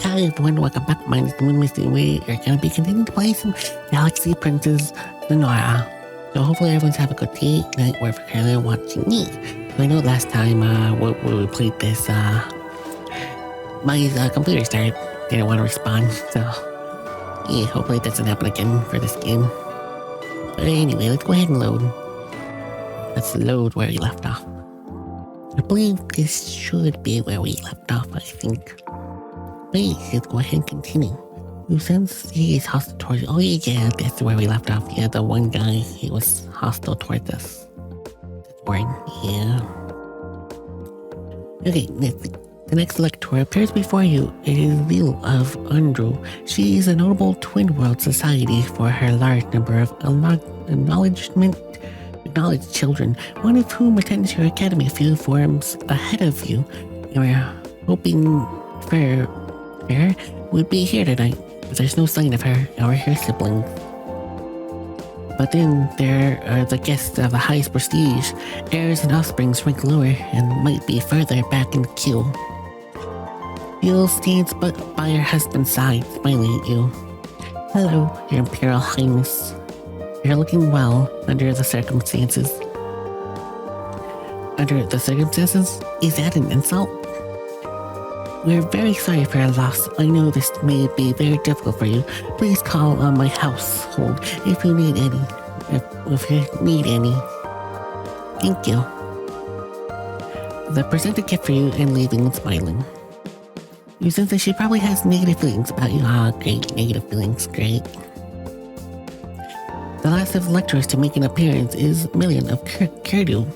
Hi everyone, welcome back. My name is Moonmist and we are going to be continuing to play some Galaxy Princess Zorana. So hopefully everyone's having a good day, night, wherever you're watching me. So I know last time when we played this, my computer didn't want to respond. So yeah, hopefully it doesn't happen again for this game. But anyway, let's go ahead and load. Let's load where we left off. I believe this should be where we left off, I think. Wait, let's go ahead and continue. You sense he is hostile towards you. Oh yeah, that's where we left off. Yeah, the one guy, he was hostile towards us. That's boring, yeah. Okay, the next lector appears before you. It is Lil of Undru. She is a notable twin world society for her large number of acknowledged children, one of whom attends your academy a few forms ahead of you. You are hoping for her would be here tonight, but there's no sign of her or her siblings. But then there are the guests of the highest prestige. Heirs and offsprings rank lower and might be further back in the queue. Yul stands by her husband's side, smiling at you. Hello, Your Imperial Highness. You're looking well under the circumstances. Under the circumstances? Is that an insult? We're very sorry for your loss. I know this may be very difficult for you. Please call on my household if you need any. If you need any. Thank you. The present a gift for you and leaving and smiling. You sense that she probably has negative feelings about you. Ah, great. Negative feelings. Great. The last of the lecturers to make an appearance is Million of KirkKladen.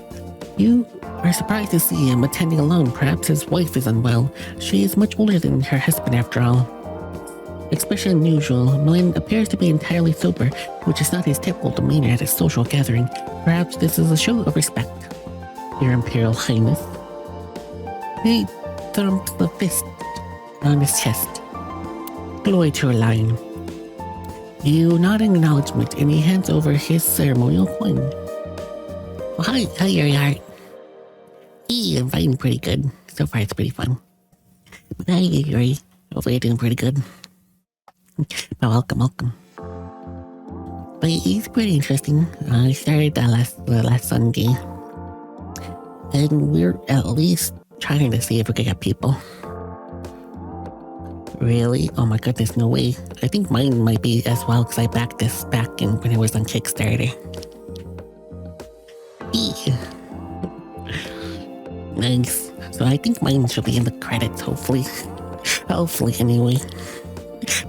You are surprised to see him attending alone. Perhaps his wife is unwell. She is much older than her husband after all. Especially unusual, Million appears to be entirely sober, which is not his typical demeanor at a social gathering. Perhaps this is a show of respect. Your Imperial Highness. He thumps the fist on his chest. Glory to your line. You nod in acknowledgement and he hands over his ceremonial coin. Oh, hi, Yuri. Hey, I'm fighting pretty good. So far, it's pretty fun. Hi, Yuri. Hopefully, you're doing pretty good. Welcome. But it's pretty interesting. I started the last Sunday, and we're at least trying to see if we can get people. Really? Oh my goodness, no way. I think mine might be as well, because I backed this back in when it was on Kickstarter. Nice. So I think mine should be in the credits, hopefully. Hopefully, anyway.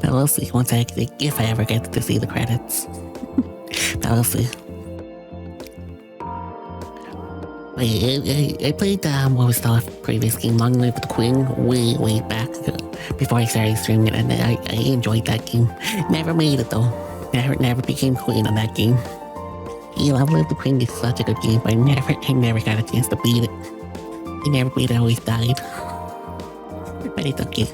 But we'll see if I ever get to see the credits. But we'll see. I played, what was the previous game, Long Live the Queen, way back before I started streaming it, and I enjoyed that game. Never made it though. Never became queen on that game. Long Live the Queen is such a good game, but I never got a chance to beat it. I never beat it, I always died. But it's okay.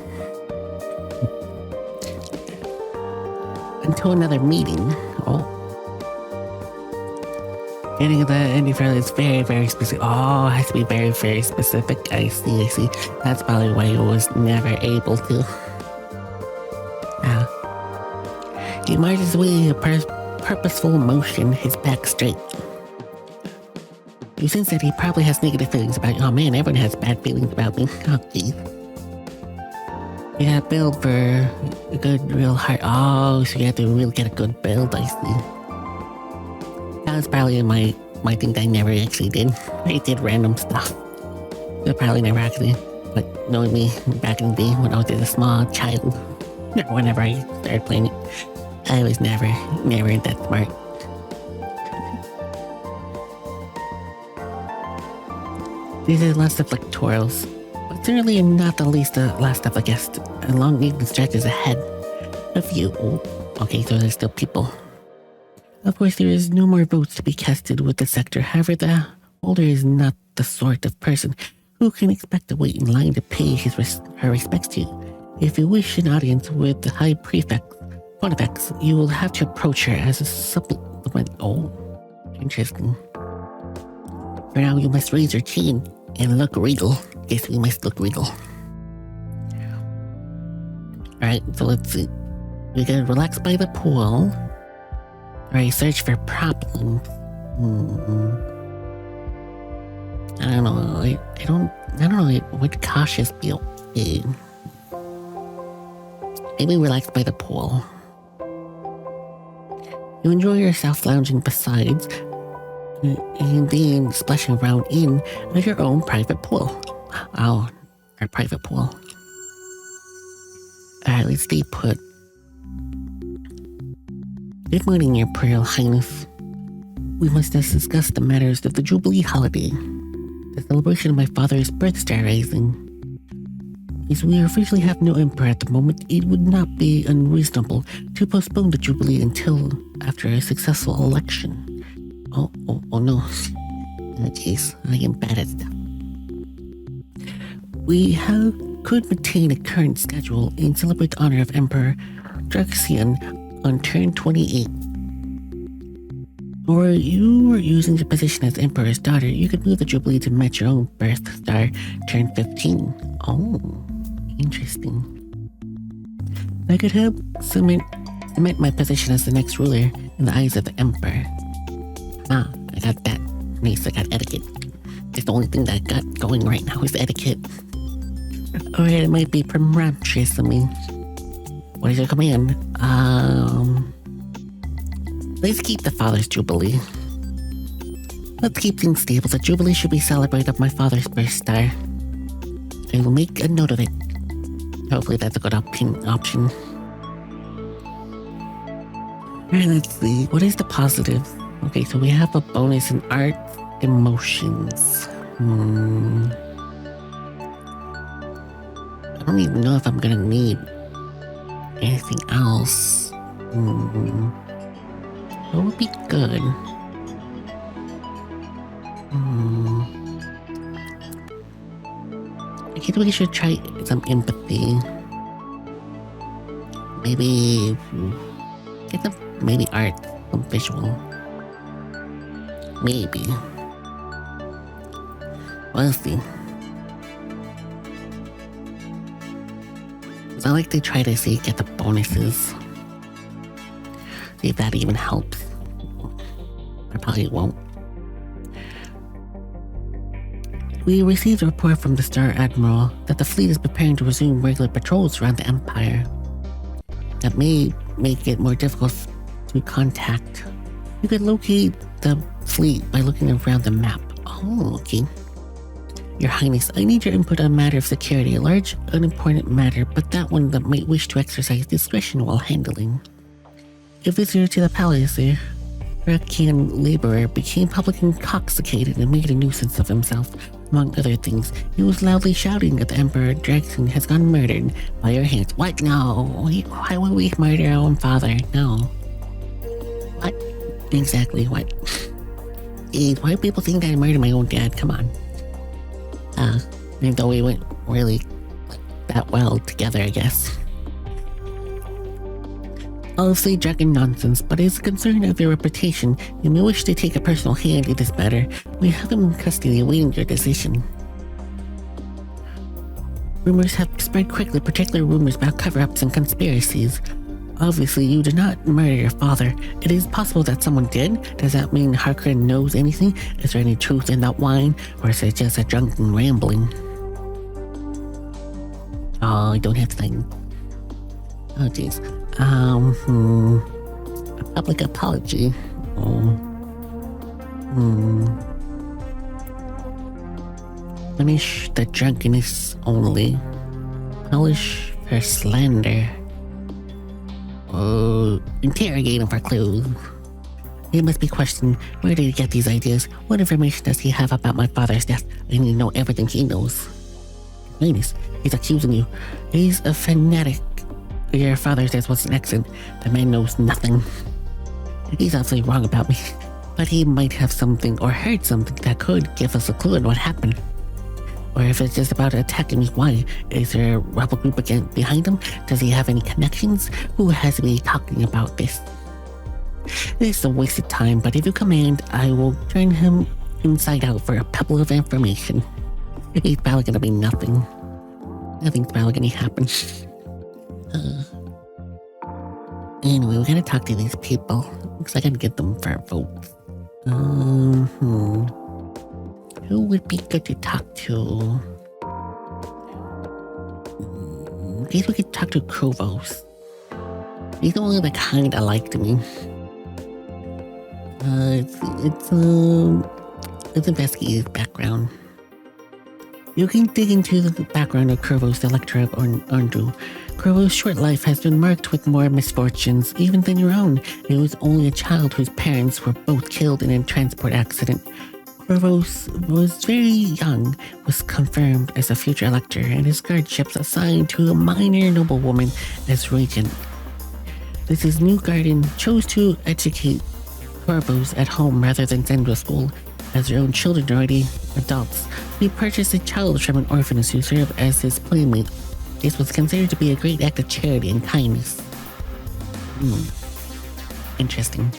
Until another meeting. Oh. Getting the ending for is very specific. Oh, it has to be very specific. I see. That's probably why I was never able to. He marches away in a purposeful motion, his back straight. You sense that he probably has negative feelings about you. Oh man, everyone has bad feelings about me. Oh geez. Yeah, build for a good real heart. Oh, so you have to really get a good build, I see. That was probably my thing that I never actually did. I did random stuff. So probably never actually. But knowing me back in the day when I was a small child, whenever I started playing it, I was never that smart. These are the last of lectorials, but certainly not the last of the guests. A long evening stretches ahead of you. Oh, okay, so there's still people. Of course, there is no more votes to be casted with the sector. However, the holder is not the sort of person who can expect to wait in line to pay her respects to you. If you wish an audience with the High Pontifex, you will have to approach her as a supplement. Oh, interesting. For now, you must raise your chin and look regal. Yes, we must look regal. Alright, so let's see. We gotta relax by the pool. Alright, search for problems. I don't know. I don't know. Would cautious be okay? Maybe relax by the pool. You enjoy yourself lounging besides, and then splashing around in your own private pool. Oh, our private pool. Alright, let's stay put. Good morning, Your Imperial Highness. We must discuss the matters of the Jubilee holiday, the celebration of my father's birth star rising. As we officially have no emperor at the moment, it would not be unreasonable to postpone the Jubilee until after a successful election. Oh no. Jeez, I am bad at stuff. We could maintain a current schedule and celebrate the honor of Emperor Glacia on turn 28. Or you were using your position as Emperor's daughter, you could move the Jubilee to match your own birth star turn 15. Oh, interesting. I could help cement my position as the next ruler in the eyes of the Emperor. Ah, I got that. Nice, I got etiquette. It's the only thing that I got going right now is etiquette. Or it might be presumptuous of me. What is your command? Let's keep the father's Jubilee. Let's keep things stable. The Jubilee should be celebrated of my father's birth star. I will make a note of it. Hopefully that's a good option. Alright, let's see. What is the positive? Okay, so we have a bonus in art emotions. I don't even know if I'm gonna need anything else. What would be good? I guess we should try some empathy. Maybe get some art, some visual. Maybe. We'll see. I like to try to get the bonuses. See if that even helps. I probably won't. We received a report from the Star Admiral that the fleet is preparing to resume regular patrols around the Empire. That may make it more difficult to contact. You could locate the fleet by looking around the map. Oh, okay. Your Highness, I need your input on a matter of security, a large, unimportant matter, but that one that might wish to exercise discretion while handling. A visitor to the palace, a Rakian laborer, became publicly intoxicated and made a nuisance of himself. Among other things, he was loudly shouting that the Emperor Draxon has gone murdered by your hands. What? No! Why would we murder our own father? No. What? Exactly what? Why do people think that I murdered my own dad? Come on. Even though we went really that well together, I guess. Obviously drunken nonsense, but as a concern of your reputation, you may wish to take a personal hand in this matter. We have him in custody awaiting your decision. Rumors have spread quickly, particularly rumors about cover-ups and conspiracies. Obviously, you did not murder your father. It is possible that someone did. Does that mean Harker knows anything? Is there any truth in that wine? Or is it just a drunken rambling? Oh, I don't have time. Oh, jeez. A public apology. Punish the drunkenness only. Polish for slander. Interrogate him for clues. He must be questioned. Where did he get these ideas? What information does he have about my father's death? I need to know everything he knows. Ladies, he's accusing you. He's a fanatic. Your father's death was an accident. The man knows nothing. He's obviously wrong about me. But he might have something or heard something that could give us a clue on what happened. Or if it's just about attacking me, why? Is there a rebel group behind him? Does he have any connections? Who has to be talking about this? This is a waste of time, but if you command, I will turn him inside out for a pebble of information. It's probably gonna be nothing. Nothing's probably gonna happen. Anyway, we gotta talk to these people. Looks like I gotta get them for our votes. Who would be good to talk to? I guess we could talk to Krovos. He's the only that kinda liked me. Let's investigate his background. You can dig into the background of Krovos, the Elector of Arndu. Krovos' short life has been marked with more misfortunes, even than your own. He was only a child whose parents were both killed in a transport accident. Krovos was very young, was confirmed as a future Elector, and his guardships assigned to a minor noblewoman as regent. His new guardian chose to educate Krovos at home rather than send to school, as their own children are already adults. He purchased a child from an orphanage to serve as his playmate. This was considered to be a great act of charity and kindness. Interesting.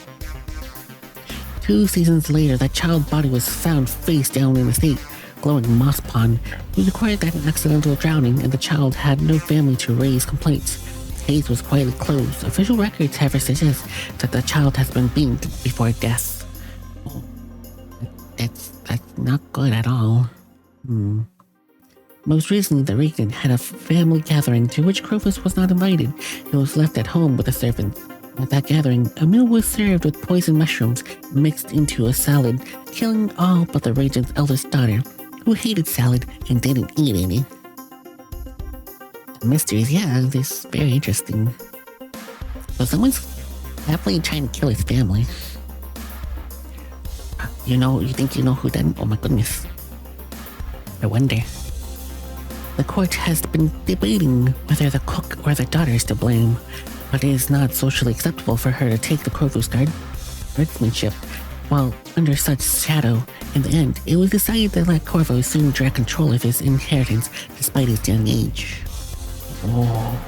2 seasons later, that child's body was found face down in a state, glowing moss pond. It was required that an accidental drowning, and the child had no family to raise complaints. The case was quietly closed. Official records, however, suggest that the child has been beaten before death. Oh, that's not good at all. Most recently, the regent had a family gathering to which Krovos was not invited. He was left at home with the servants. At that gathering, a meal was served with poisoned mushrooms mixed into a salad, killing all but the regent's eldest daughter, who hated salad and didn't eat any. Mysteries, yeah, this is very interesting. So someone's definitely trying to kill his family. You think you know who then? Oh my goodness. I wonder. The court has been debating whether the cook or the daughter is to blame, but it is not socially acceptable for her to take the Krovos guardsmanship while under such shadow. In the end, it was decided to let Krovos soon direct control of his inheritance despite his young age. Oh.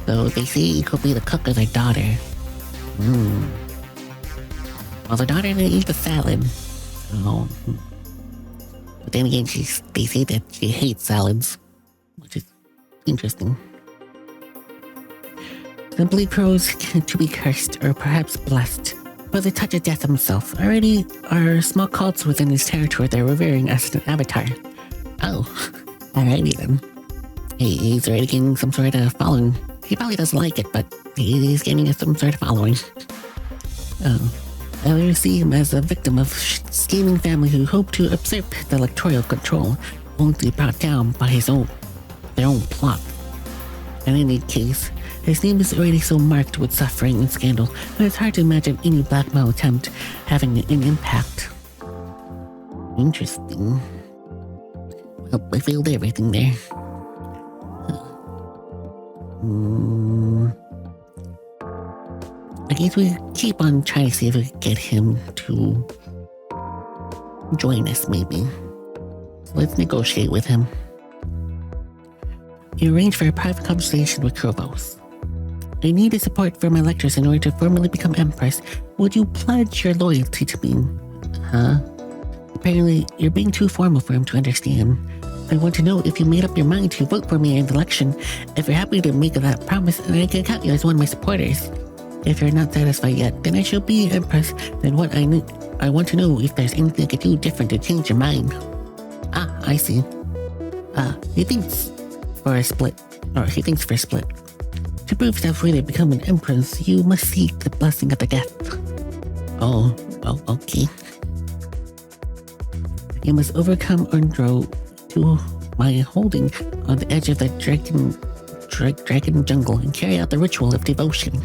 So they say it could be the cook or their daughter. Well, the daughter didn't eat the salad. Oh. But then again, they say that she hates salads, which is interesting. Simply pros to be cursed or perhaps blessed by the touch of death himself. Already are small cults within his territory they're revering as an avatar. Oh, alrighty then. Hey, he's already getting some sort of following. He probably doesn't like it, but he's getting some sort of following. Oh. Others see him as a victim of scheming family who hope to usurp the electoral control, only to be brought down by their own plot. In any case, his name is already so marked with suffering and scandal that it's hard to imagine any blackmail attempt having an impact. Interesting. Well, I failed everything there. I guess we keep on trying to see if we can get him to join us, maybe. So let's negotiate with him. You arrange for a private conversation with Krovos. I need the support from my lectures in order to formally become Empress. Would you pledge your loyalty to me? Huh? Apparently, you're being too formal for him to understand. I want to know if you made up your mind to vote for me in the election. If you're happy to make that promise, then I can count you as one of my supporters. If you're not satisfied yet, then I shall be Empress. Then what I want to know if there's anything I could do different to change your mind. Ah, I see. He thinks for a split. To prove yourself really become an Empress, you must seek the blessing of the death. Oh, okay. You must overcome Undro to my holding on the edge of the dragon jungle and carry out the ritual of devotion.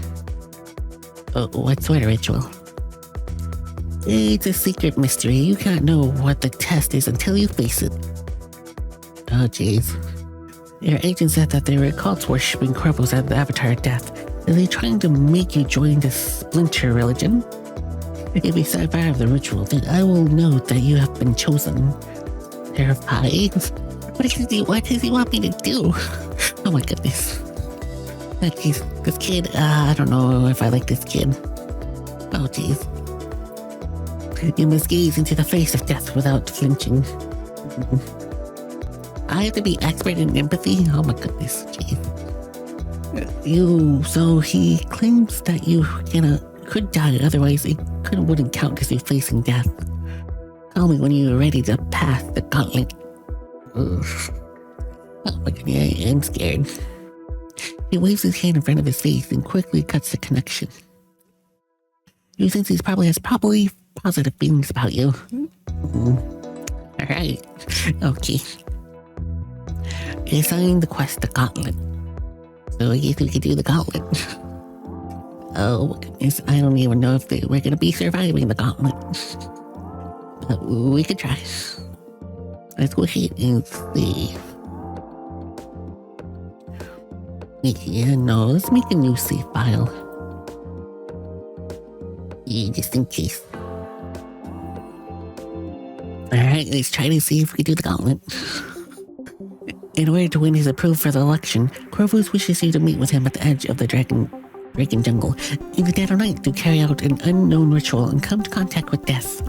What sort of ritual? It's a secret mystery. You can't know what the test is until you face it. Oh, jeez. Your agent said that they were cults worshipping Krovos as the avatar of death. Are they trying to make you join this splinter religion? If you survive the ritual, then I will know that you have been chosen. Terrified? What does he want me to do? Oh my goodness. This kid, I don't know if I like this kid. Oh jeez. You must gaze into the face of death without flinching. I have to be expert in empathy? Oh my goodness, jeez. So he claims that you could die, otherwise it wouldn't count as you facing death. Tell me when you're ready to pass the gauntlet. Ugh. Oh my god, I'm scared. He waves his hand in front of his face and quickly cuts the connection. You think he probably has positive feelings about you. Alright. Okay. He assigned the quest the gauntlet. So I guess we could do the gauntlet. Oh my goodness, I don't even know if we're gonna be surviving the gauntlet. But we could try. Let's go ahead and see. Yeah, no, let's make a new save file. Yeah, just in case. Alright, let's try to see if we can do the gauntlet. In order to win his approval for the election, Corvus wishes you to meet with him at the edge of the dragon jungle in the dead of night to carry out an unknown ritual and come to contact with death.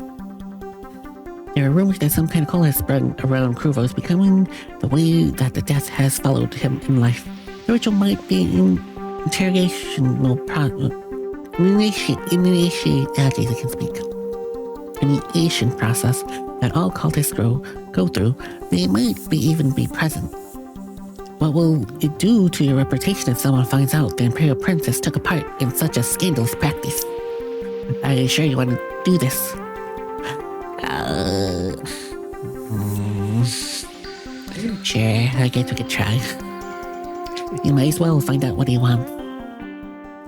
There are rumors that some kind of cult has sprung around Corvus, becoming the way that the death has followed him in life. The ritual might be an initiation process that all cultists go through. They might even be present. What will it do to your reputation if someone finds out the Imperial Princess took a part in such a scandalous practice? Are you sure you want to do this? Sure, I guess we could try. You might as well find out what you want.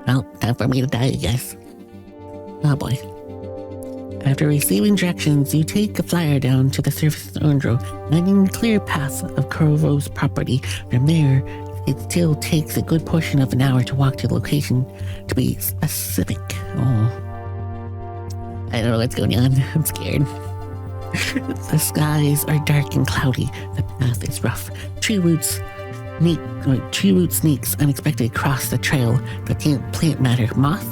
Well, time for me to die, I guess. Oh boy. After receiving directions, you take a flyer down to the surface of Ondro, finding a clear path of Corvo's property. From there, it still takes a good portion of an hour to walk to the location. To be specific. Oh. I don't know what's going on. I'm scared. The skies are dark and cloudy. The path is rough. Tree root snakes unexpectedly cross the trail. The plant matter moth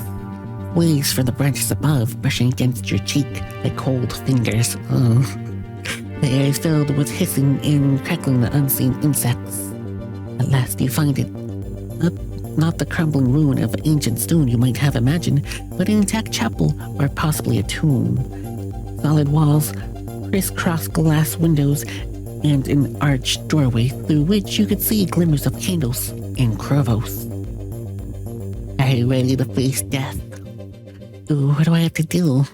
waves from the branches above, brushing against your cheek like cold fingers. Oh. The air is filled with hissing and crackling of unseen insects. At last you find it. Not the crumbling ruin of an ancient stone you might have imagined, but an intact chapel or possibly a tomb. Solid walls, crisscross glass windows, and an arched doorway through which you could see glimmers of candles and Corvus. Are you ready to face death? Ooh, what do I have to do?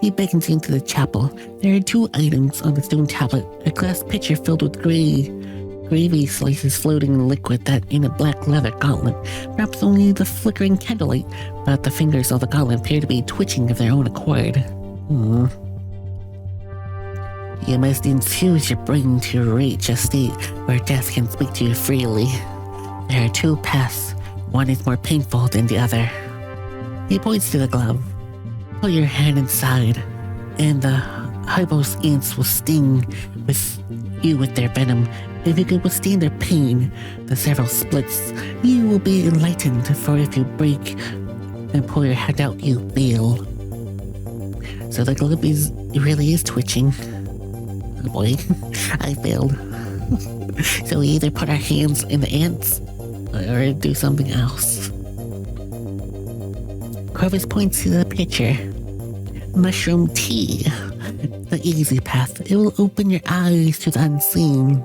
He beckons you into the chapel. There are 2 items on the stone tablet. A glass pitcher filled with gravy slices floating in liquid that in a black leather gauntlet. Perhaps only the flickering candlelight, but the fingers of the gauntlet appear to be twitching of their own accord. You must infuse your brain to reach a state where death can speak to you freely. There are 2 paths. One is more painful than the other. He points to the glove. Put your hand inside, and the Hybos ants will sting with their venom. If you can withstand their pain, the several splits, you will be enlightened, for if you break and pull your hand out, you fail. So the glove really is twitching. Oh boy, I failed. So we either put our hands in the ants, or do something else. Corvus points to the picture. Mushroom tea. The easy path. It will open your eyes to the unseen.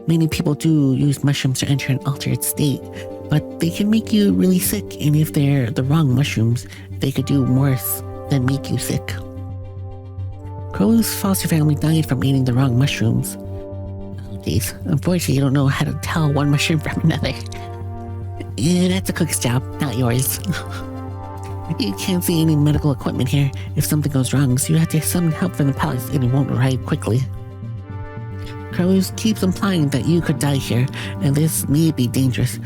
Many people do use mushrooms to enter an altered state, but they can make you really sick, and if they're the wrong mushrooms, they could do worse than make you sick. Crow's foster family died from eating the wrong mushrooms. Oh jeez, unfortunately you don't know how to tell one mushroom from another. Yeah, that's a cook's job, not yours. You can't see any medical equipment here if something goes wrong, so you have to summon help from the palace and it won't arrive quickly. Crows keeps implying that you could die here, and this may be dangerous.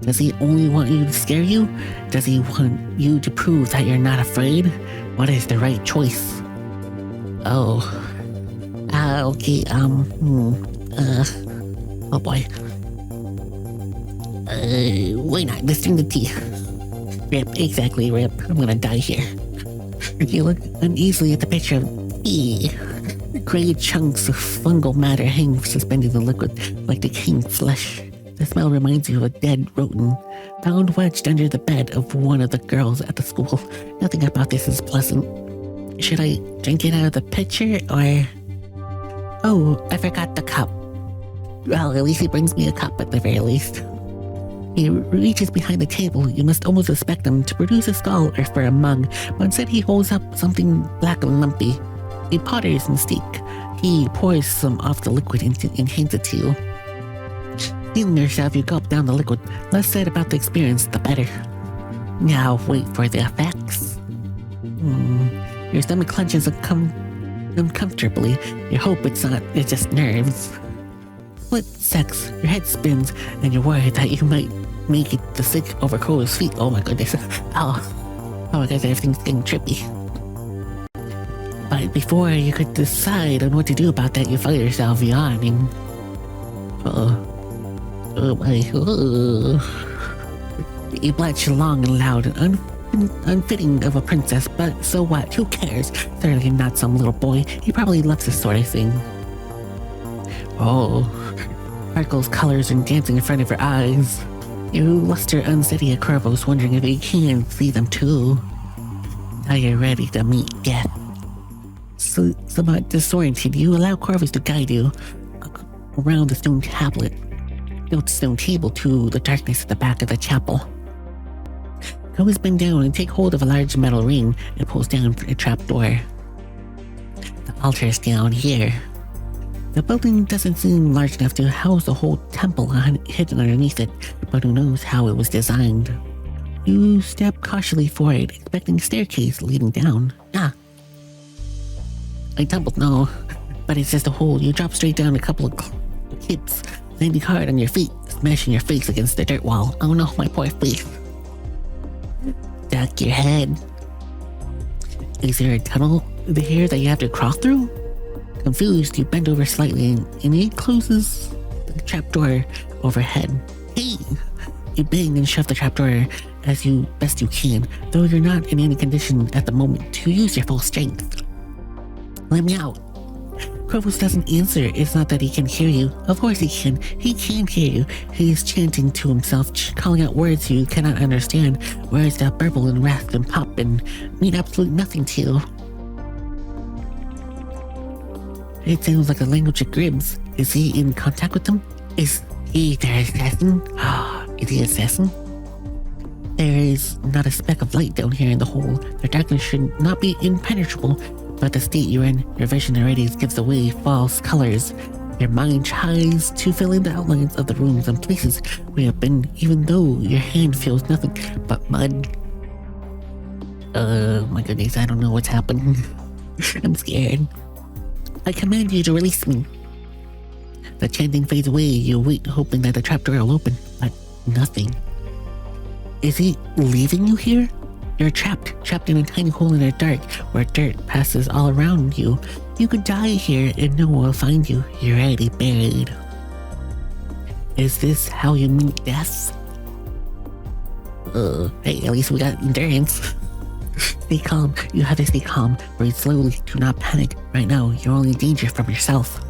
Does he only want you to scare you? Does he want you to prove that you're not afraid? What is the right choice? Oh. Okay, oh boy. Why not? Let's drink the tea. Rip, exactly, Rip. I'm gonna die here. You look uneasily at the picture of tea. Gray chunks of fungal matter hang suspended in the liquid like decaying flesh. The smell reminds you of a dead rodent found wedged under the bed of one of the girls at the school. Nothing about this is pleasant. Should I drink it out of the pitcher or... Oh, I forgot the cup. Well, at least he brings me a cup at the very least. He reaches behind the table. You must almost expect him to produce a skull or for a mug, but instead he holds up something black and lumpy. A potter's mistake. He pours some of the liquid and hands it to you. Feeling yourself, you gulp down the liquid. Less said about the experience, the better. Now wait for the effects. Your stomach clenches uncomfortably. You hope it's just nerves. Split sex, your head spins, and you're worried that you might make it to sick over Crow's feet. Oh my goodness. Oh my goodness, everything's getting trippy. But before you could decide on what to do about that, you find yourself yawning. Oh my. You blush long and loud and unfitting of a princess, but so what? Who cares? Certainly not some little boy. He probably loves this sort of thing. Oh. Sparkles, colors, and dancing in front of your eyes. You luster unsteady at Corvus, wondering if he can see them too. Now you're ready to meet death. So, somewhat disoriented, you allow Corvus to guide you around the stone tablet, built stone table to the darkness at the back of the chapel. Corvus bend down and take hold of a large metal ring and pulls down a trapdoor. The altar is down here. The building doesn't seem large enough to house the whole temple hidden underneath it, but who knows how it was designed. You step cautiously forward, expecting a staircase leading down. I tumbled, no, but it's just a hole. You drop straight down a couple of hits, landing hard on your feet, smashing your face against the dirt wall. Oh no, my poor face. Duck your head. Is there a tunnel here that you have to crawl through? Confused, you bend over slightly and it closes the trapdoor overhead. Hey! You bang and shove the trapdoor as best you can, though you're not in any condition at the moment to use your full strength. Let me out. Corvus doesn't answer. It's not that he can hear you. Of course he can. He can hear you. He's chanting to himself, calling out words you cannot understand, words that burble and rasp and pop and mean absolutely nothing to you. It sounds like the language of Gribbs. Is he in contact with them? Is he their assassin? Is he assassin? There is not a speck of light down here in the hole. The darkness should not be impenetrable, but the state you're in, your vision already gives away false colors. Your mind tries to fill in the outlines of the rooms and places we have been, even though your hand feels nothing but mud. My goodness, I don't know what's happening. I'm scared. I command you to release me. The chanting fades away. You wait, hoping that the trapdoor will open, but nothing. Is he leaving you here? You're trapped in a tiny hole in the dark where dirt passes all around you. You could die here and no one will find you. You're already buried. Is this how you meet death? Hey, at least we got endurance. Stay calm. You have to stay calm. Breathe slowly. Do not panic. Right now, you're only in danger from yourself.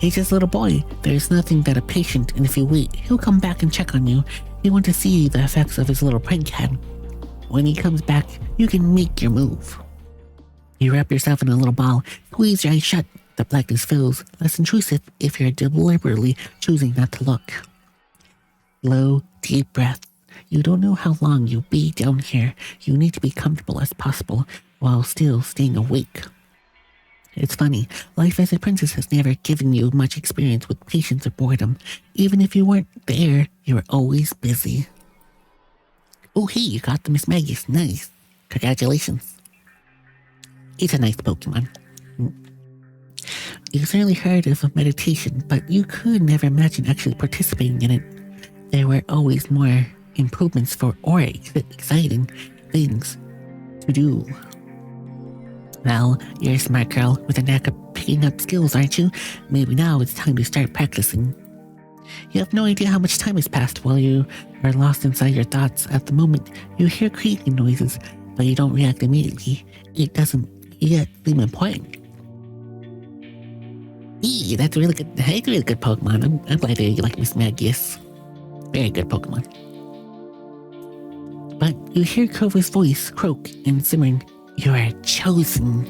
He's just a little boy. There's nothing that a patient, and if you wait, he'll come back and check on you. You want to see the effects of his little prank head. When he comes back, you can make your move. You wrap yourself in a little ball, squeeze your eyes shut. The blackness feels less intrusive if you're deliberately choosing not to look. Slow, deep breath. You don't know how long you'll be down here. You need to be comfortable as possible while still staying awake. It's funny, life as a princess has never given you much experience with patience or boredom. Even if you weren't there, you were always busy. Oh hey, you got the Miss Maggie's. Nice. Congratulations. It's a nice Pokemon. You certainly heard of meditation, but you could never imagine actually participating in it. There were always more improvements or exciting things to do. Well, you're a smart girl with a knack of picking up skills, aren't you? Maybe now it's time to start practicing. You have no idea how much time has passed while you are lost inside your thoughts. At the moment, you hear creaking noises, but you don't react immediately. It doesn't yet seem important. That's a really good. It's a really good Pokemon. I'm glad that you like Miss Magius. Very good Pokemon. But you hear Clover's voice croak and simmering. You are chosen.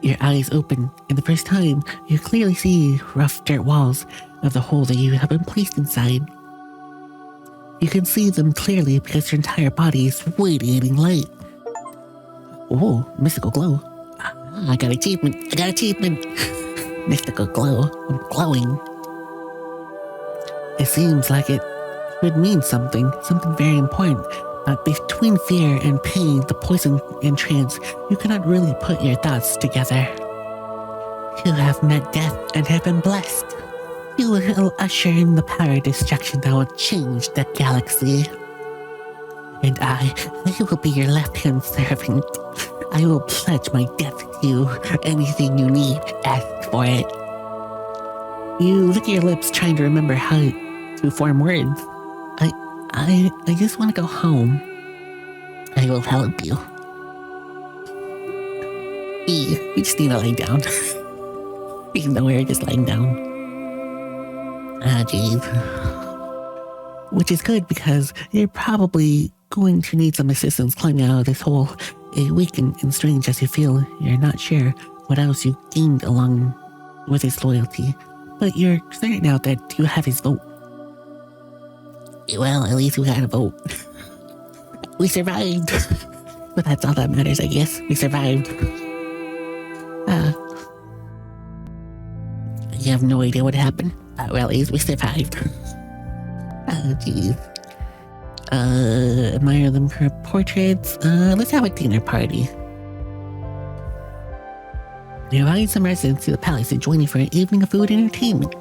Your eyes open, and the first time, you clearly see rough dirt walls of the hole that you have been placed inside. You can see them clearly because your entire body is radiating light. Oh, mystical glow. I got achievement. Mystical glow. I'm glowing. It seems like it would mean something very important. But between fear and pain, the poison and trance, you cannot really put your thoughts together. You have met death and have been blessed. You will usher in the power of destruction that will change the galaxy. And I will be your left-hand servant. I will pledge my death to you. Anything you need, ask for it. You lick your lips trying to remember how to form words. I just want to go home. I will help you. We just need to lay down. Even though we're just laying down. Jeez. Which is good because you're probably going to need some assistance climbing out of this hole. Weak and strange as you feel, you're not sure what else you gained along with his loyalty. But you're certain now that you have his vote. Well, at least we got a vote. We survived. But that's all that matters, I guess. We survived. You have no idea what happened? Well, at least we survived. Jeez. Admire them for portraits. Let's have a dinner party. You invite some residents to the palace to join you for an evening of food and entertainment.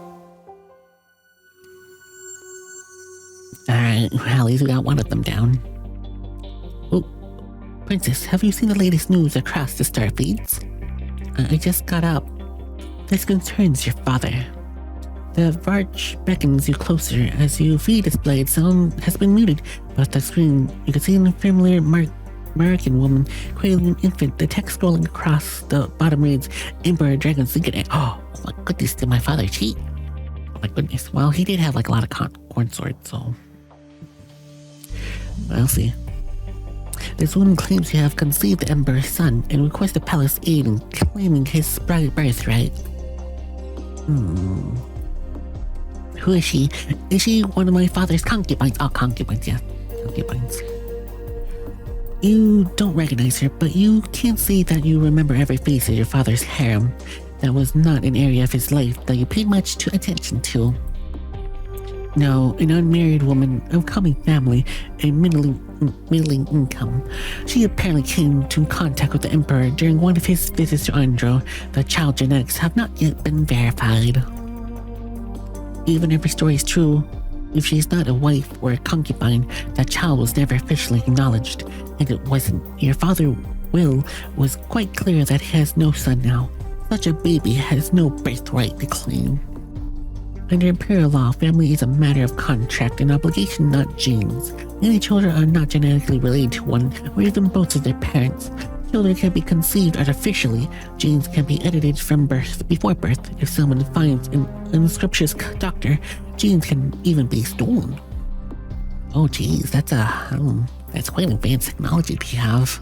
Alright, well, at least we got one of them down. Oh, Princess, have you seen the latest news across the star feeds? I just got up. This concerns your father. The Varch beckons you closer as you see displayed. Sound has been muted, but the screen you can see an familiar American woman cradling an infant. The text scrolling across the bottom reads, Emperor Dragon Sinking. Oh my goodness, did my father cheat? Oh my goodness. Well, he did have like a lot of corn swords, so we'll see. This woman claims you have conceived the Emperor's son and requests the palace aid in claiming his birthright. Who is she? Is she one of my father's concubines? Oh, concubines, yeah. Concubines. You don't recognize her, but you can't say that you remember every face of your father's harem. That was not an area of his life that you paid much attention to. No, an unmarried woman of coming family and middling income. She apparently came into contact with the Emperor during one of his visits to Andro. The child genetics have not yet been verified. Even if her story is true, if she is not a wife or a concubine, that child was never officially acknowledged, and it wasn't. Your father, Will, was quite clear that he has no son now. Such a baby has no birthright to claim. Under imperial law, family is a matter of contract and obligation, not genes. Many children are not genetically related to one or even both of their parents. Children can be conceived artificially. Genes can be edited from birth, before birth. If someone finds an unscriptuous doctor, genes can even be stolen. Oh geez, that's quite advanced technology to have.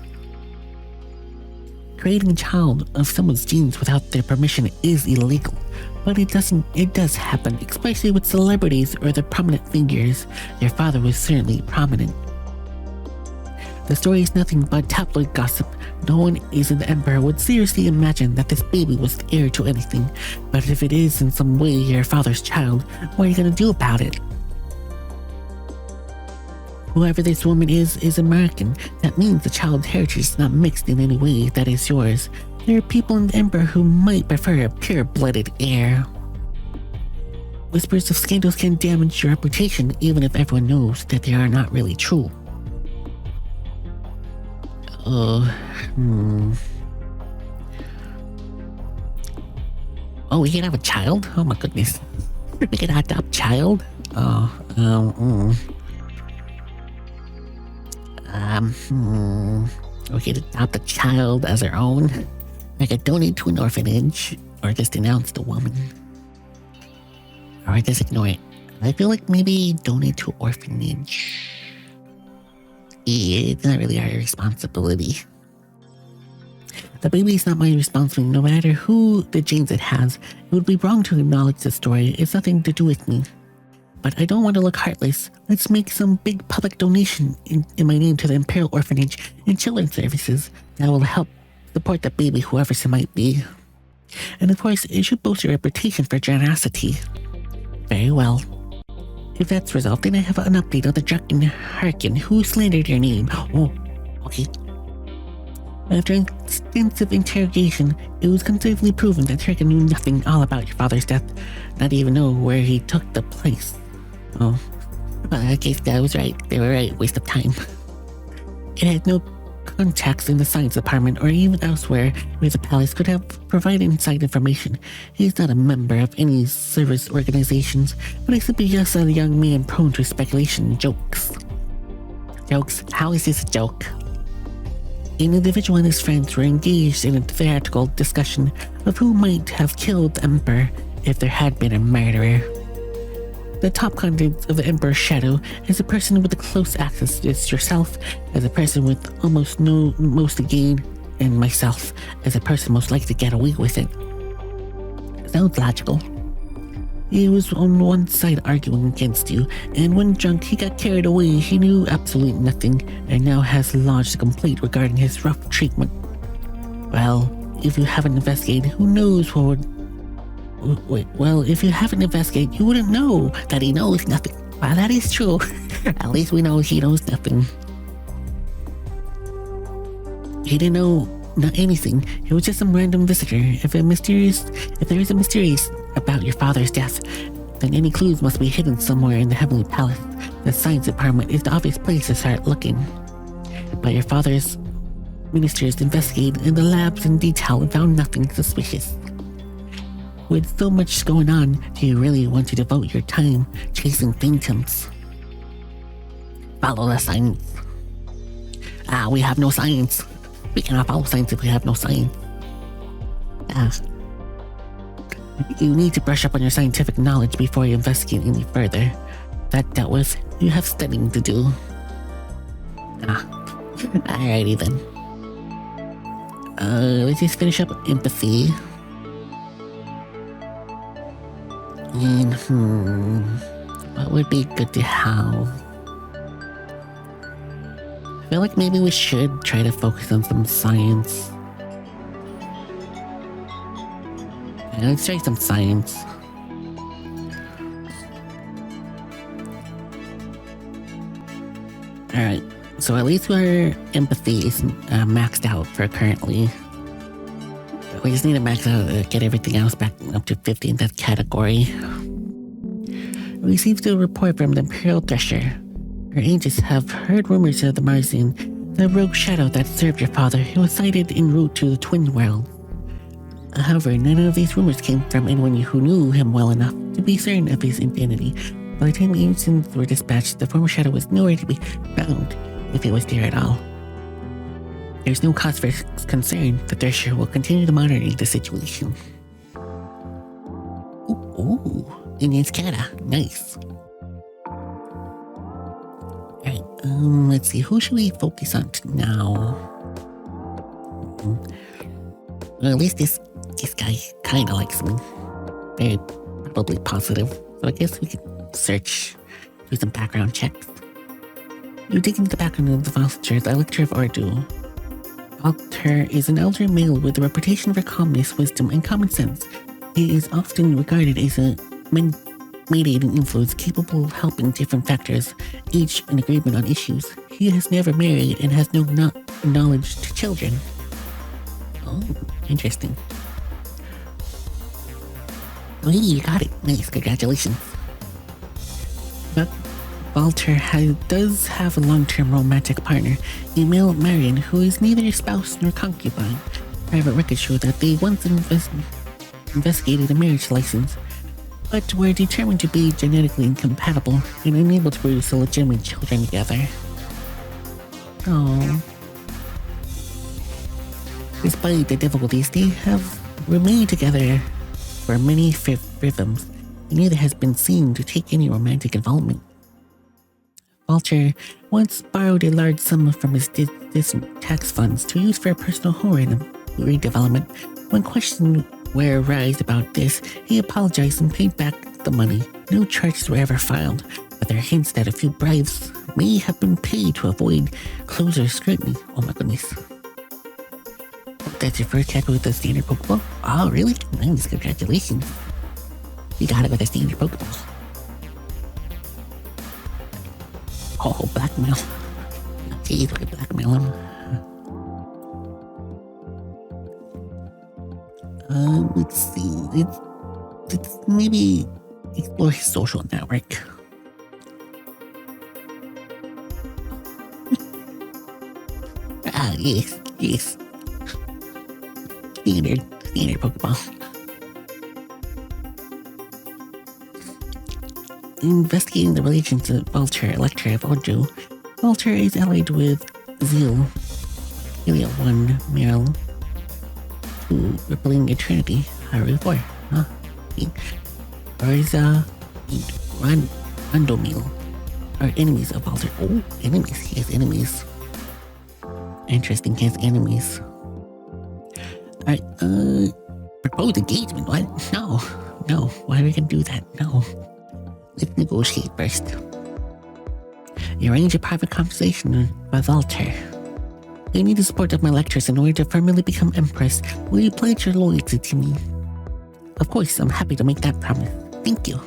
Creating a child of someone's genes without their permission is illegal, but it does happen, especially with celebrities or the prominent figures. Your father was certainly prominent. The story is nothing but tabloid gossip. No one in the Emperor would seriously imagine that this baby was the heir to anything, but if it is in some way your father's child, what are you gonna do about it? Whoever this woman is American. That means the child's heritage is not mixed in any way that is yours. There are people in the Emperor who might prefer a pure-blooded heir. Whispers of scandals can damage your reputation even if everyone knows that they are not really true. Oh, we can have a child? Oh my goodness. We can adopt a child? We could adopt a child as our own. I could donate to an orphanage, or just denounce the woman. Or just ignore it. I feel like maybe donate to orphanage. It's not really our responsibility. The baby is not my responsibility, no matter who the genes it has. It would be wrong to acknowledge the story. It's nothing to do with me. But I don't want to look heartless. Let's make some big public donation in my name to the Imperial Orphanage and Children's Services that will help support the baby, whoever it might be. And of course, it should boost your reputation for generosity. Very well. If that's resolved, then I have an update on the drunken Harkin who slandered your name. Oh, okay. After extensive interrogation, it was conclusively proven that Harkin knew nothing all about your father's death, not even know where he took the place. Oh, well, I guess that was right. They were right. Waste of time. It had no contacts in the science department or even elsewhere where the palace could have provided inside information. He is not a member of any service organizations, but is simply just a young man prone to speculation and jokes. Jokes? How is this a joke? An individual and his friends were engaged in a theatrical discussion of who might have killed the Emperor if there had been a murderer. The top candidate of the Emperor's shadow is a person with the close access to yourself, as a person with almost no most to gain, and myself as a person most likely to get away with it. Sounds logical. He was on one side arguing against you, and when drunk he got carried away. He knew absolutely nothing, and now has lodged a complaint regarding his rough treatment. Well, if you haven't investigated, who knows what would... Wait, well, if you haven't investigated, you wouldn't know that he knows nothing. Well, that is true. At least we know he knows nothing. He didn't know not anything. He was just some random visitor. If there is a mysterious about your father's death, then any clues must be hidden somewhere in the Heavenly Palace. The science department is the obvious place to start looking. But your father's ministers investigated in the labs in detail and found nothing suspicious. With so much going on, do you really want to devote your time chasing phantoms? Follow the science. We have no science. We cannot follow science if we have no science. You need to brush up on your scientific knowledge before you investigate any further. That dealt with, you have studying to do. Alrighty then. Let's just finish up empathy. And, what would be good to have? I feel like maybe we should try to focus on some science. Yeah, let's try some science. Alright, so at least our empathy is maxed out for currently. We just need to max out, get everything else back up to 50 in that category. We received a report from the Imperial Thresher. Her agents have heard rumors of the Marzian, the rogue shadow that served your father. He was sighted en route to the Twin World. However, none of these rumors came from anyone who knew him well enough to be certain of his identity. By the time agents were dispatched, the former shadow was nowhere to be found, if he was there at all. There's no cause for concern. The Thresher will continue to monitor the situation. Ooh, Indian Scada. Nice. Alright, let's see. Who should we focus on now? Well, at least this guy kinda likes me. Very probably positive. So I guess we could search, do some background checks. You dig into the background of the Vulture, the Elector of Ordu. Alter is an elder male with a reputation for calmness, wisdom, and common sense. He is often regarded as a mediating influence capable of helping different factors reach an agreement on issues. He has never married and has no knowledge to children. Oh, interesting. Oh, hey, you got it. Nice, congratulations. But Walter does have a long-term romantic partner, a male Marion, who is neither spouse nor concubine. Private records show that they once investigated a marriage license, but were determined to be genetically incompatible and unable to produce legitimate children together. Oh. Despite the difficulties, they have remained together for many rhythms, and neither has been seen to take any romantic involvement. Vulture once borrowed a large sum from his distant tax funds to use for a personal horror redevelopment. When questioned where arise about this, he apologized and paid back the money. No charges were ever filed, but there are hints that a few bribes may have been paid to avoid closer scrutiny. Oh my goodness. That's your first chapter with the standard Pokeball? Oh, really? Nice, congratulations. You got it with a standard Pokeball. Oh, blackmail. Jeez, why blackmail him? Let's see. Let's maybe explore his social network. Yes. Standard Pokeball. Investigating the relations of Vulture, Electra, Voljo. Vulture is allied with Zeal, Helium 1, Meryl, 2, Rippling Eternity, Haru 4, Ariza, and Randomil are enemies of Vulture. Oh, enemies. He has enemies. Interesting, he has enemies. Alright, proposed engagement, what? No, why are we gonna do that? No. Let's negotiate first. You arrange a private conversation with Vulture. I need the support of my lectures in order to firmly become Empress. Will you pledge your loyalty to me? Of course, I'm happy to make that promise. Thank you.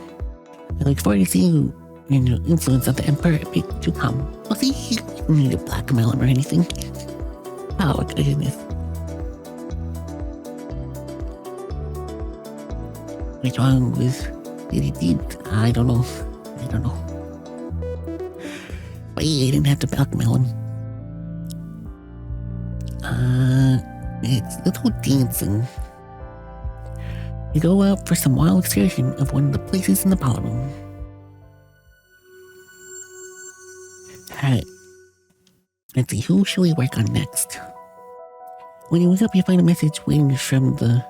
I look forward to seeing you and your influence of the Emperor to come. Well, see, you don't need to blackmail him or anything. Oh, goodness. What's wrong with Lady Deep? I don't know. But yeah, I didn't have to blackmail him. It's little dancing. You go out for some wild excursion of one of the places in the ballroom. Alright. Let's see, who should we work on next? When you wake up, you find a message waiting from the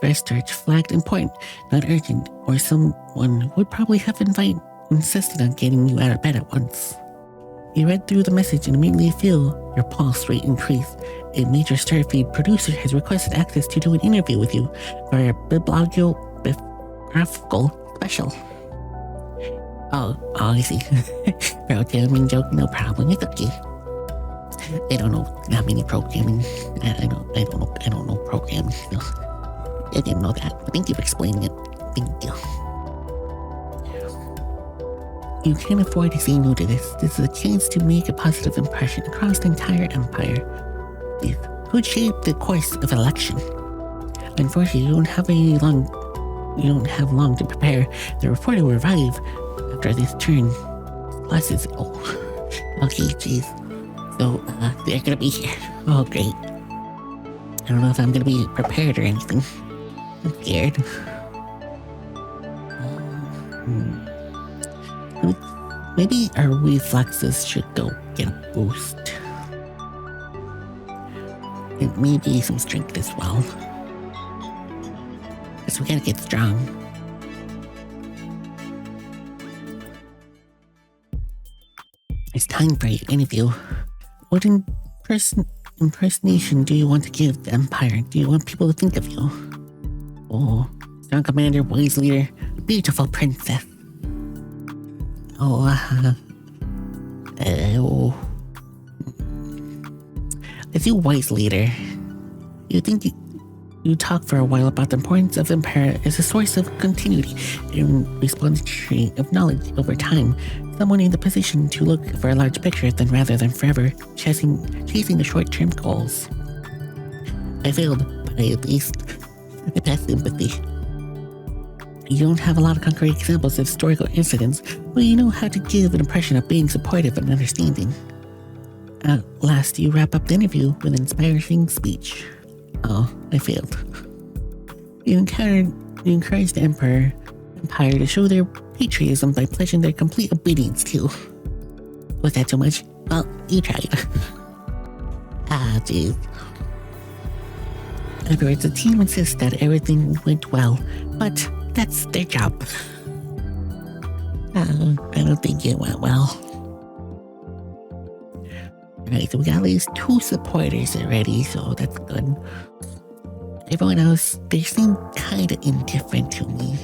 first search flagged important, not urgent, or someone would probably have insisted on getting you out of bed at once. You read through the message and immediately feel your pulse rate increase. A major Starfeed producer has requested access to do an interview with you for a bibliographical special. Oh, I see. Bro, jamming joke, no problem, it's okay. I don't know that many programming. I don't know programming. So I didn't know that, but thank you for explaining it. Thank you. You can't afford to say no to this. This is a chance to make a positive impression across the entire empire. It could shape the course of an election. Unfortunately, you don't have long to prepare. The reporter will arrive after this turn. Classes. Oh, okay, jeez. So, they're gonna be here. Oh, great. I don't know if I'm gonna be prepared or anything. I'm scared. Maybe our reflexes should go get a boost. And maybe some strength as well. Because we gotta get strong. It's time for your interview. What impersonation do you want to give the Empire? Do you want people to think of you? Oh, strong commander, wise leader, beautiful princess. As you wise leader, you think you talk for a while about the importance of Empire as a source of continuity and repository of knowledge over time. Someone in the position to look for a large picture rather than forever chasing the short-term goals. I failed, but at least I passed empathy. You don't have a lot of concrete examples of historical incidents, but you know how to give an impression of being supportive and understanding. At last, you wrap up the interview with an inspiring speech. Oh, I failed. You encourage the Empire to show their patriotism by pledging their complete obedience to. Was that too much? Well, you tried. Jeez. However, the team insists that everything went well, but that's their job. I don't think it went well. Alright, so we got at least 2 supporters already, so that's good. Everyone else, they seem kinda indifferent to me.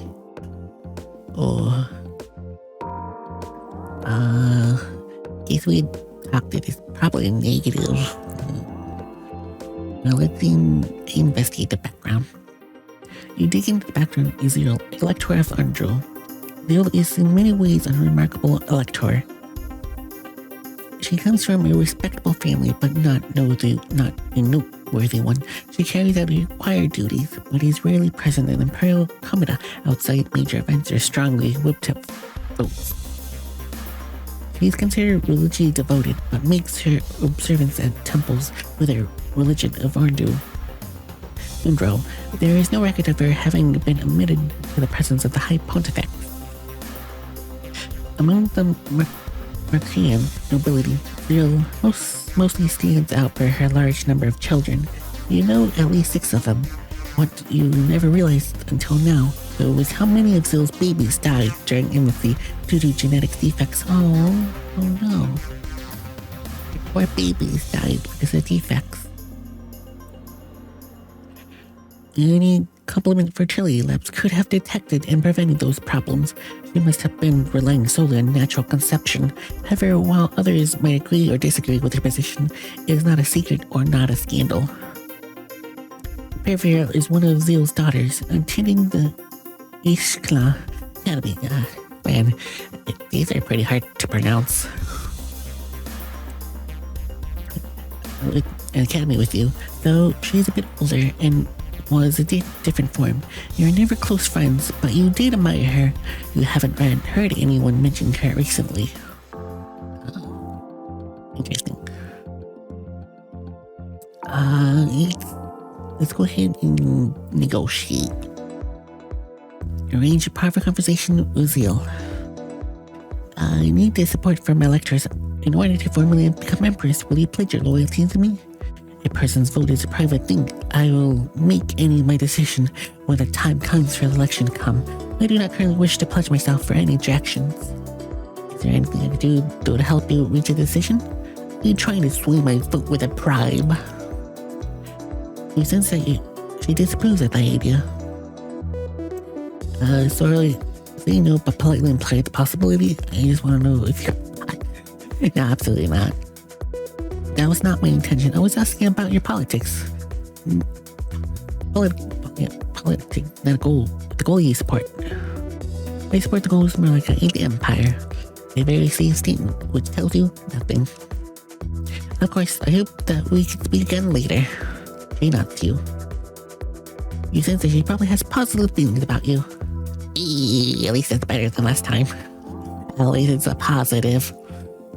Oh. Guess we talked to this probably negative. Well, let's investigate the background. You dig into the background is the elector of Andro. Zil is in many ways a remarkable elector. She comes from a respectable family, but not a noteworthy one. She carries out required duties, but is rarely present in Imperial Comita outside major events or strongly whipped up votes. She is considered religiously devoted, but makes her observance at temples with her religion of Undro. There is no record of her having been admitted to the presence of the High Pontifex. Among the Mercian nobility, Zil mostly stands out for her large number of children. You know at least 6 of them. What you never realized until now, though, was how many of Zil's babies died during infancy due to genetic defects. Oh no. Poor babies died because of defects. Any complement fertility labs could have detected and prevented those problems. She must have been relying solely on natural conception. However, while others might agree or disagree with her position, it is not a secret or not a scandal. Pervia is one of Zil's daughters, attending the Ishkla Academy. Man, these are pretty hard to pronounce. An academy with you, though she's a bit older and was a different form. You're never close friends, but you did admire her. You haven't heard anyone mention her recently. Interesting. Let's go ahead and negotiate. Arrange a private conversation with Zil. I need the support from my electors. In order to formally become Empress, will you pledge your loyalty to me? A person's vote is a private thing. I will make any of my decision when the time comes for the election to come. I do not currently wish to pledge myself for any directions. Is there anything I can do to help you reach a decision? Are you trying to sway my vote with a bribe? You sense that she disapproves of the idea. Sorry, say no, but politely imply the possibility. I just want to know if you're... No, absolutely not. That was not my intention. I was asking about your politics. Politics, not a goal. The goal you support. I support the goals more like an empire. A very safe statement, which tells you nothing. Of course, I hope that we can speak again later. She nods you. You sense that she probably has positive feelings about you. At least that's better than last time. At least it's a positive.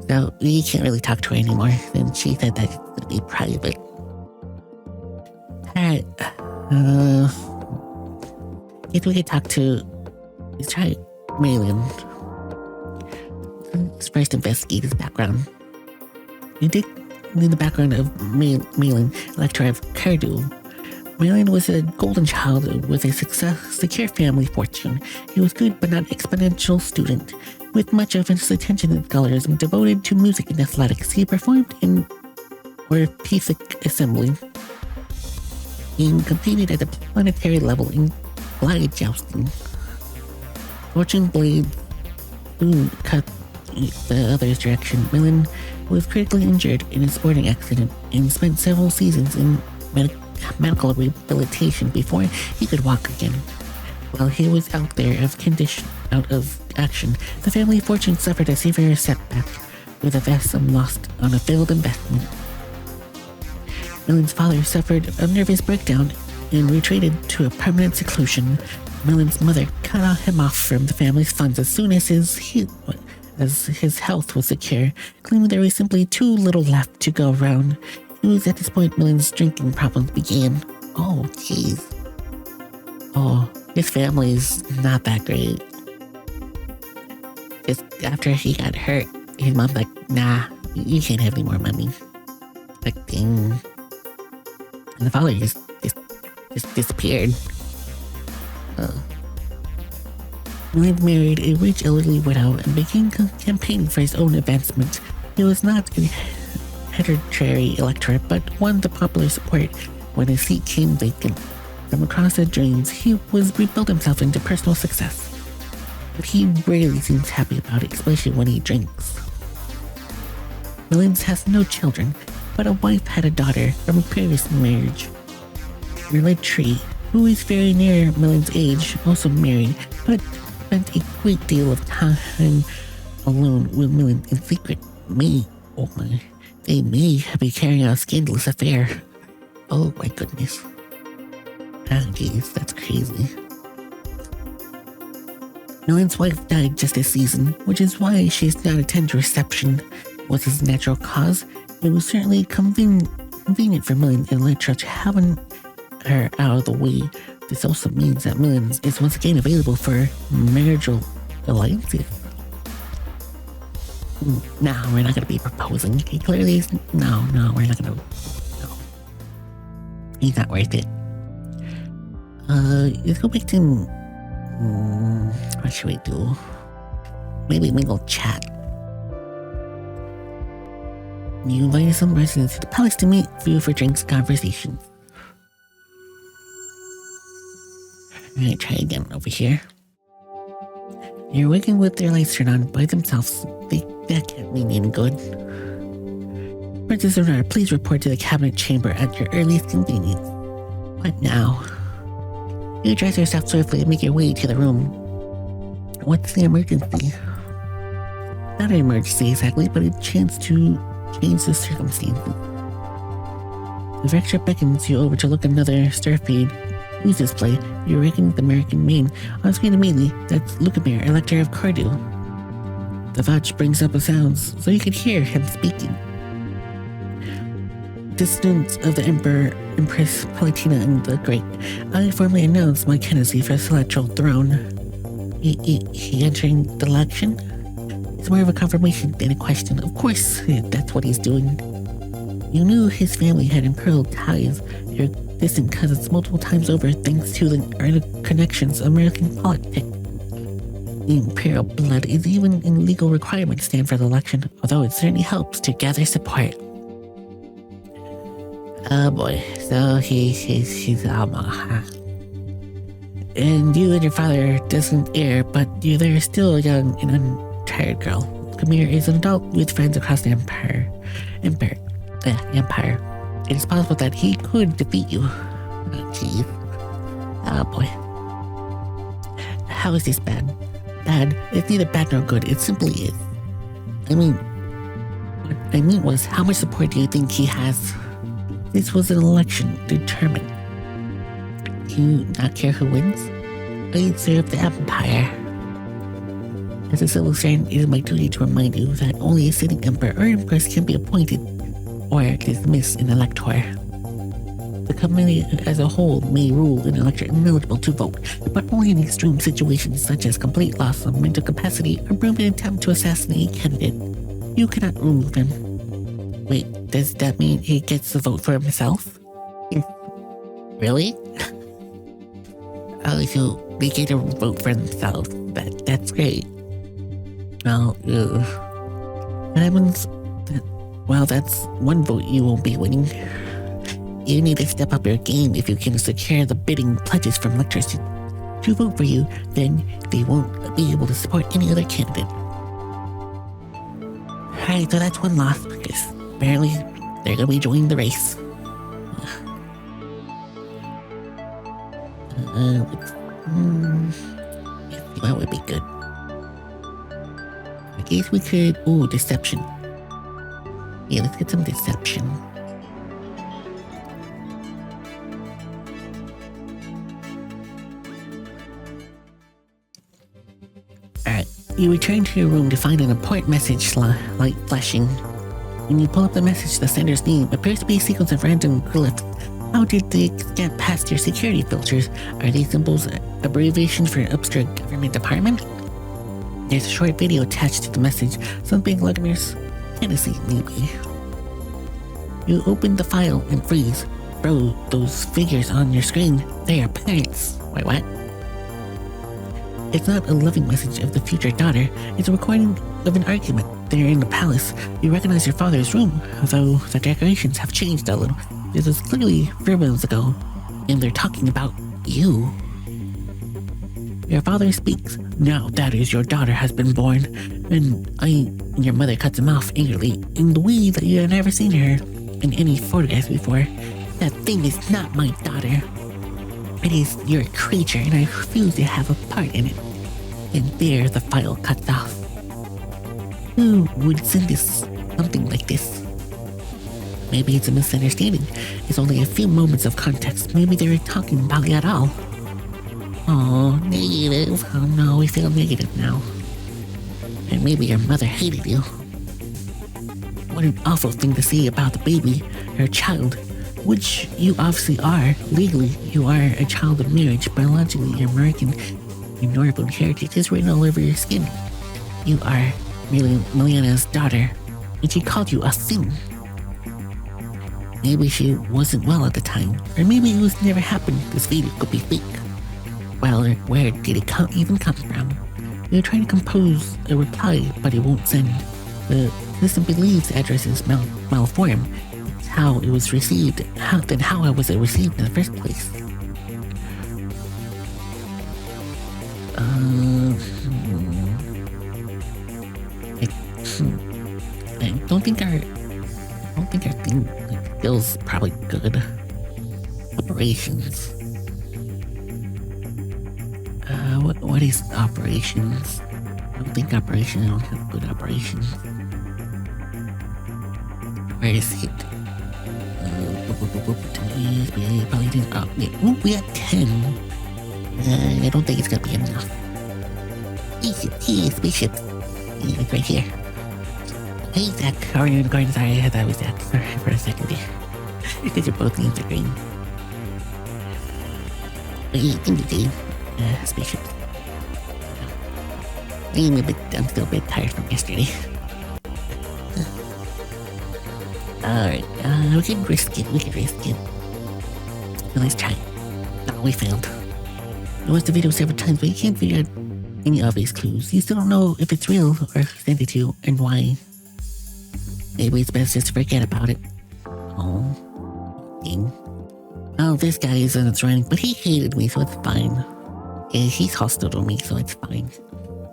So we can't really talk to her anymore, and she said that it's gonna be private. Alright, if we could talk to... Let's try Malin. Let's first investigate his background. You dig in the background of Malin, Elector of Cardu. Malin was a golden child with a secure family fortune. He was good but not exponential student. With much of his attention and scholarship devoted to music and athletics, he performed in Orphic Assembly. He competed at the planetary level in glide jousting. Fortune blade soon cut the other's direction. Malin was critically injured in a sporting accident and spent several seasons in medical rehabilitation before he could walk again. While he was out of action, the family fortune suffered a severe setback, with a vast sum lost on a failed investment. Malin's father suffered a nervous breakdown and retreated to a permanent seclusion. Malin's mother cut him off from the family's funds as soon as his health was secure, claiming there was simply too little left to go around. It was at this point Malin's drinking problems began. Oh, jeez. Oh, his family's not that great. Just after he got hurt, his mom's like, nah, you can't have any more money. Like, dang. And the father just just disappeared. Million married a rich elderly widow and began campaigning for his own advancement. He was not a hereditary elector, but won the popular support when his seat came vacant. From across the drains, he was rebuilt himself into personal success. But he rarely seems happy about it, especially when he drinks. Millions has no children, but a wife had a daughter from a previous marriage. Tree, who is very near Millions' age, also married, but spent a great deal of time alone with Million in secret. They may be carrying out a scandalous affair. Oh my goodness. Ah, jeez, that's crazy. Million's wife died just this season, which is why she's not attended to reception. Was his natural cause? It was certainly convenient for Million and Electra to have her out of the way. This also means that Million is once again available for marital alliances. No, we're not gonna be proposing. He clearly is. No, we're not gonna. No. He's not worth it. Let's go back to. What should we do? Maybe we go chat. You invited some residents to the palace to meet you for drinks conversations. Alright, try again over here. You're working with their lights turned on by themselves. That can't mean any good. Princess Zorana, please report to the cabinet chamber at your earliest convenience. What now? You dress yourself swiftly and make your way to the room. What's the emergency? Not an emergency exactly, but a chance to change the circumstances. The Vector beckons you over to look another star feed news display. You recognize the American main on screen immediately. That's Lucamere, Elector of Cardu. The Vouch brings up a sound so you can hear him speaking. Descendants of the Empress Palatina and the Great, I formally announce my candidacy for the celestial throne. He entering the election? It's more of a confirmation than a question. Of course, that's what he's doing. You knew his family had imperial ties. Your distant cousins multiple times over thanks to the early connections of American politics. The imperial blood is even in legal requirement to stand for the election, although it certainly helps to gather support. Oh boy, so he's and you and your father doesn't heir, but they're still a young and untired girl. Kamir is an adult with friends across the empire. It is possible that he could defeat you. Oh jeez. Oh boy. How is this bad? Bad? It's neither bad nor good, it simply is. What I mean was, how much support do you think he has? This was an election determined. Do you not care who wins? I serve the Empire. As a civil servant, it is my duty to remind you that only a sitting emperor or empress can be appointed or dismissed an elector. The committee as a whole may rule an elector ineligible to vote, but only in extreme situations such as complete loss of mental capacity or brutal attempt to assassinate a candidate. You cannot remove him. Wait, does that mean he gets to vote for himself? Really? Oh, so they get to vote for themselves. That's great. Well, what happens? Well, that's one vote you won't be winning. You need to step up your game if you can secure the bidding pledges from electors to vote for you, then they won't be able to support any other candidate. Alright, so that's one loss, because apparently they're gonna be joining the race. That would be good. I guess we could... Ooh, deception. Yeah, let's get some deception. Alright, you return to your room to find an important message light flashing. When you pull up the message, the sender's name appears to be a sequence of random glyphs. How did they get past your security filters? Are these symbols abbreviations for an obscure government department? There's a short video attached to the message, something Lugamir's fantasy, maybe. You open the file and freeze. Bro, those figures on your screen, they are parents. Wait, what? It's not a loving message of the future daughter, it's a recording of an argument. They're in the palace. You recognize your father's room, although the decorations have changed a little. This was clearly 3 months ago, and they're talking about you. Your father speaks. Now that is your daughter has been born, and your mother cuts him off angrily in the way that you have never seen her in any photographs before. That thing is not my daughter. It is your creature, and I refuse to have a part in it. And there the file cuts off. Who would send this something like this? Maybe it's a misunderstanding. It's only a few moments of context. Maybe they were talking about it at all. Oh, negative. Oh no, we feel negative now. And maybe your mother hated you. What an awful thing to say about the baby, her child, which you obviously are. Legally, you are a child of marriage. Biologically, your American and Northern heritage is written all over your skin. You are really Milana's daughter, and she called you a thing. Maybe she wasn't well at the time, or maybe it was never happened. This video could be fake. Well, where did it even come from? You're trying to compose a reply, but it won't send. The system believes the address is malformed. It's how it was received. How was it received in the first place? I don't think our thing feels probably good. Operations. What is operations? I don't think operations don't have good operations. Where is it? Probably didn't. Oh, yeah. We have 10. I don't think it's gonna be enough. Spaceship. Yeah, it's right here. Hey, Zach. How are you in the garden? Sorry, I thought it was Zach. Sorry for a second there. Because you're both names are green. Indeed. Spaceship. I'm still a bit tired from yesterday. Alright, we can risk it. Let's try. No, we failed. I watched the video several times, but you can't figure out any obvious clues. You still don't know if it's real or who sent it to you and why. Maybe it's best just to forget about it. Oh, dang. Oh, this guy is in its running, but he hated me, so it's fine. Yeah, he's hostile to me, so it's fine.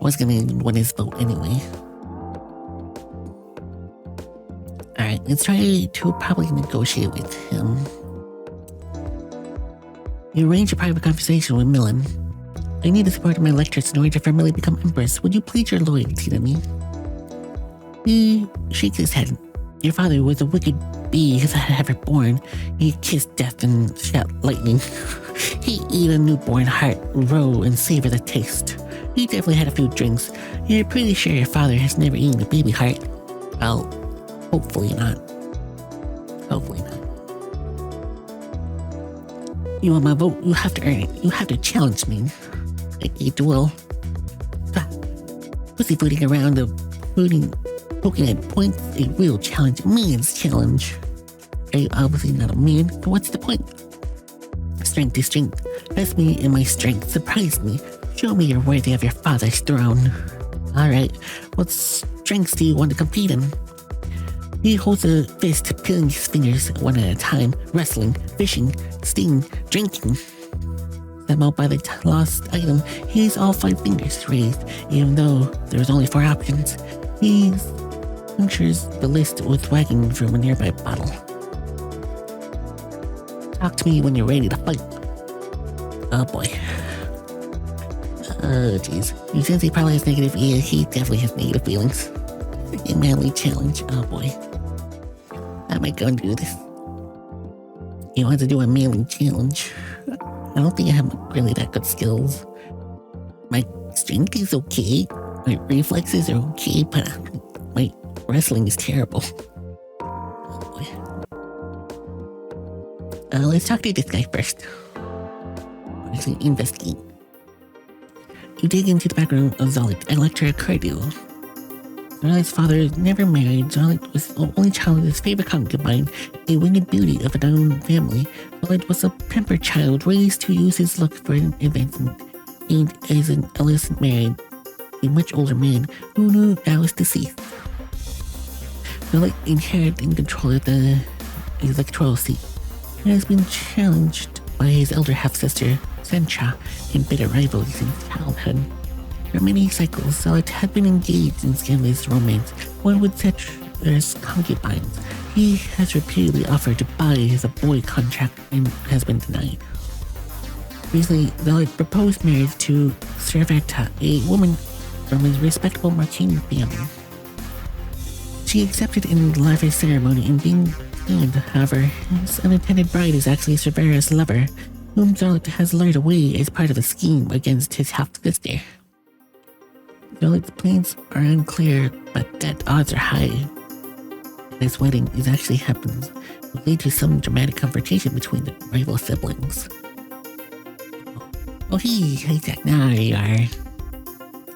I was gonna win his vote anyway. Alright, let's try to probably negotiate with him. You arrange a private conversation with Milan. I need the support of my electors in order to formally become empress. Would you pledge your loyalty to me? He shakes his head. Your father was a wicked beast I had ever born. He kissed death and shot lightning. He ate a newborn heart, raw and savored the taste. He definitely had a few drinks. You're pretty sure your father has never eaten a baby heart. Well, hopefully not. Hopefully not. You want my vote? You have to earn it. You have to challenge me. A duel. Pussyfooting around poking at points, a real challenge, a man's challenge. Are you obviously not a man? So what's the point? Strength to strength. Test me in my strength. Surprise me. Show me you're worthy of your father's throne. Alright, what strengths do you want to compete in? He holds a fist, peeling his fingers one at a time, wrestling, fishing, stinging, drinking. Somehow by the lost item, he has all 5 fingers raised, even though there's only 4 options. He punctures the list with wagging from a nearby bottle. Talk to me when you're ready to fight. Oh boy. Oh jeez. You sense he probably has negative. Yeah, he definitely has negative feelings. A manly challenge. Oh boy. How am I going to do this? He wants to do a manly challenge. I don't think I have really that good skills. My strength is okay. My reflexes are okay, but my wrestling is terrible. Oh boy. Let's talk to this guy first. Actually, investigate. You dig into the background of Zolik and lecture a cardio. Violet's father never married. Violet was the only child of his favorite concubine, a winged beauty of a known family. Violet was a pampered child, raised to use his look for an advancement, and as an adolescent married a much older man who knew now was deceased. Violet inherited and control of the electoral seat, and has been challenged by his elder half-sister, Sencha, in bitter rivalry since childhood. For many cycles, Violet had been engaged in scandalous romance, one with such as concubines. He has repeatedly offered to buy his boy contract and has been denied. Recently, Violet proposed marriage to Servetta, a woman from his respectable Marquine family. She accepted in the lavish ceremony and being named, however, his unintended bride is actually Servera's lover, whom Violet has lured away as part of a scheme against his half-sister. Violet's plans are unclear, but that odds are high. This wedding is actually happens will lead to some dramatic confrontation between the rival siblings. Oh, hey Zach, now there you are.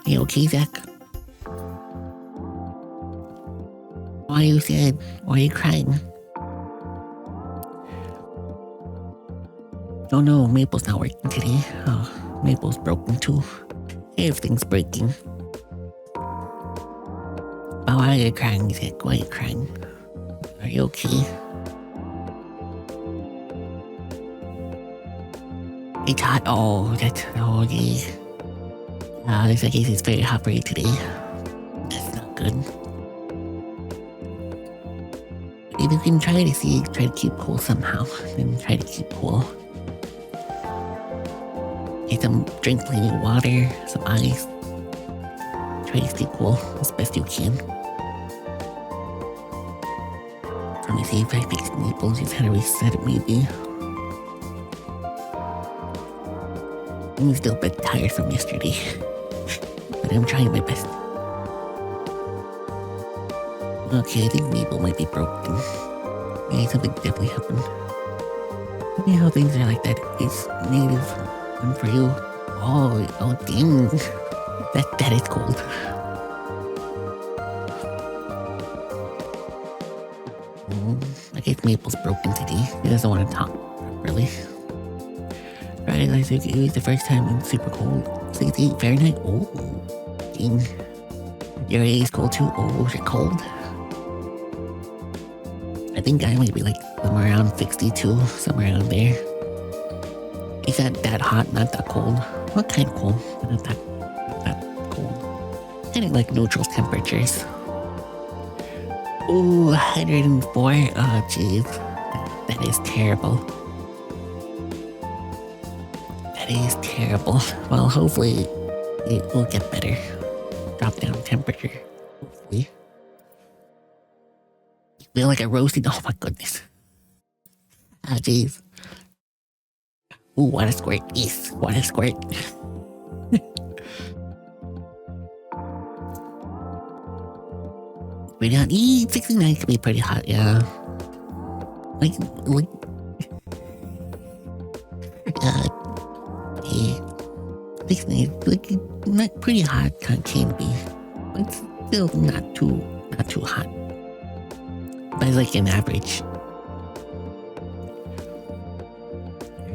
Hey, okay, Zach? Why are you sad? Why are you crying? Oh no, Maple's not working today. Oh, Maple's broken too. Everything's breaking. Oh, why are you crying, Zach? Why are you crying? Are you okay? It's hot. Oh, yeah. Looks like it's very hot for you today. That's not good. If you can try to keep cool somehow, then try to keep cool. Get drink plenty of water, some ice. Try to stay cool as best you can. Let me see if I fix Naples, just how to reset it maybe. I'm still a bit tired from yesterday, but I'm trying my best. Okay, I think Maple might be broken. Yeah, something definitely happened. Tell me how things are like that. It's native one for you. Oh dang. That is cold. I guess Maple's broken today. He doesn't want to talk, really. Friday last week, it was the first time in super cold. 68 Fahrenheit. Oh, dang. Your area is cold too. Oh, is it cold? I think I might be like somewhere around 62, somewhere around there. It's not that hot, not that cold. What kind of cold? Not that cold. Kind of like neutral temperatures. Ooh, 104. Oh, jeez. That is terrible. That is terrible. Well, hopefully it will get better. Drop down temperature. Hopefully. Feel like a roasted. Oh my goodness. Ah, jeez. Ooh, what a squirt. Yes, what a squirt. Pretty hot. 69 could be pretty hot, yeah. Like, yeah. 69, like, not pretty hot, can be. But still not too hot. But it's like an average.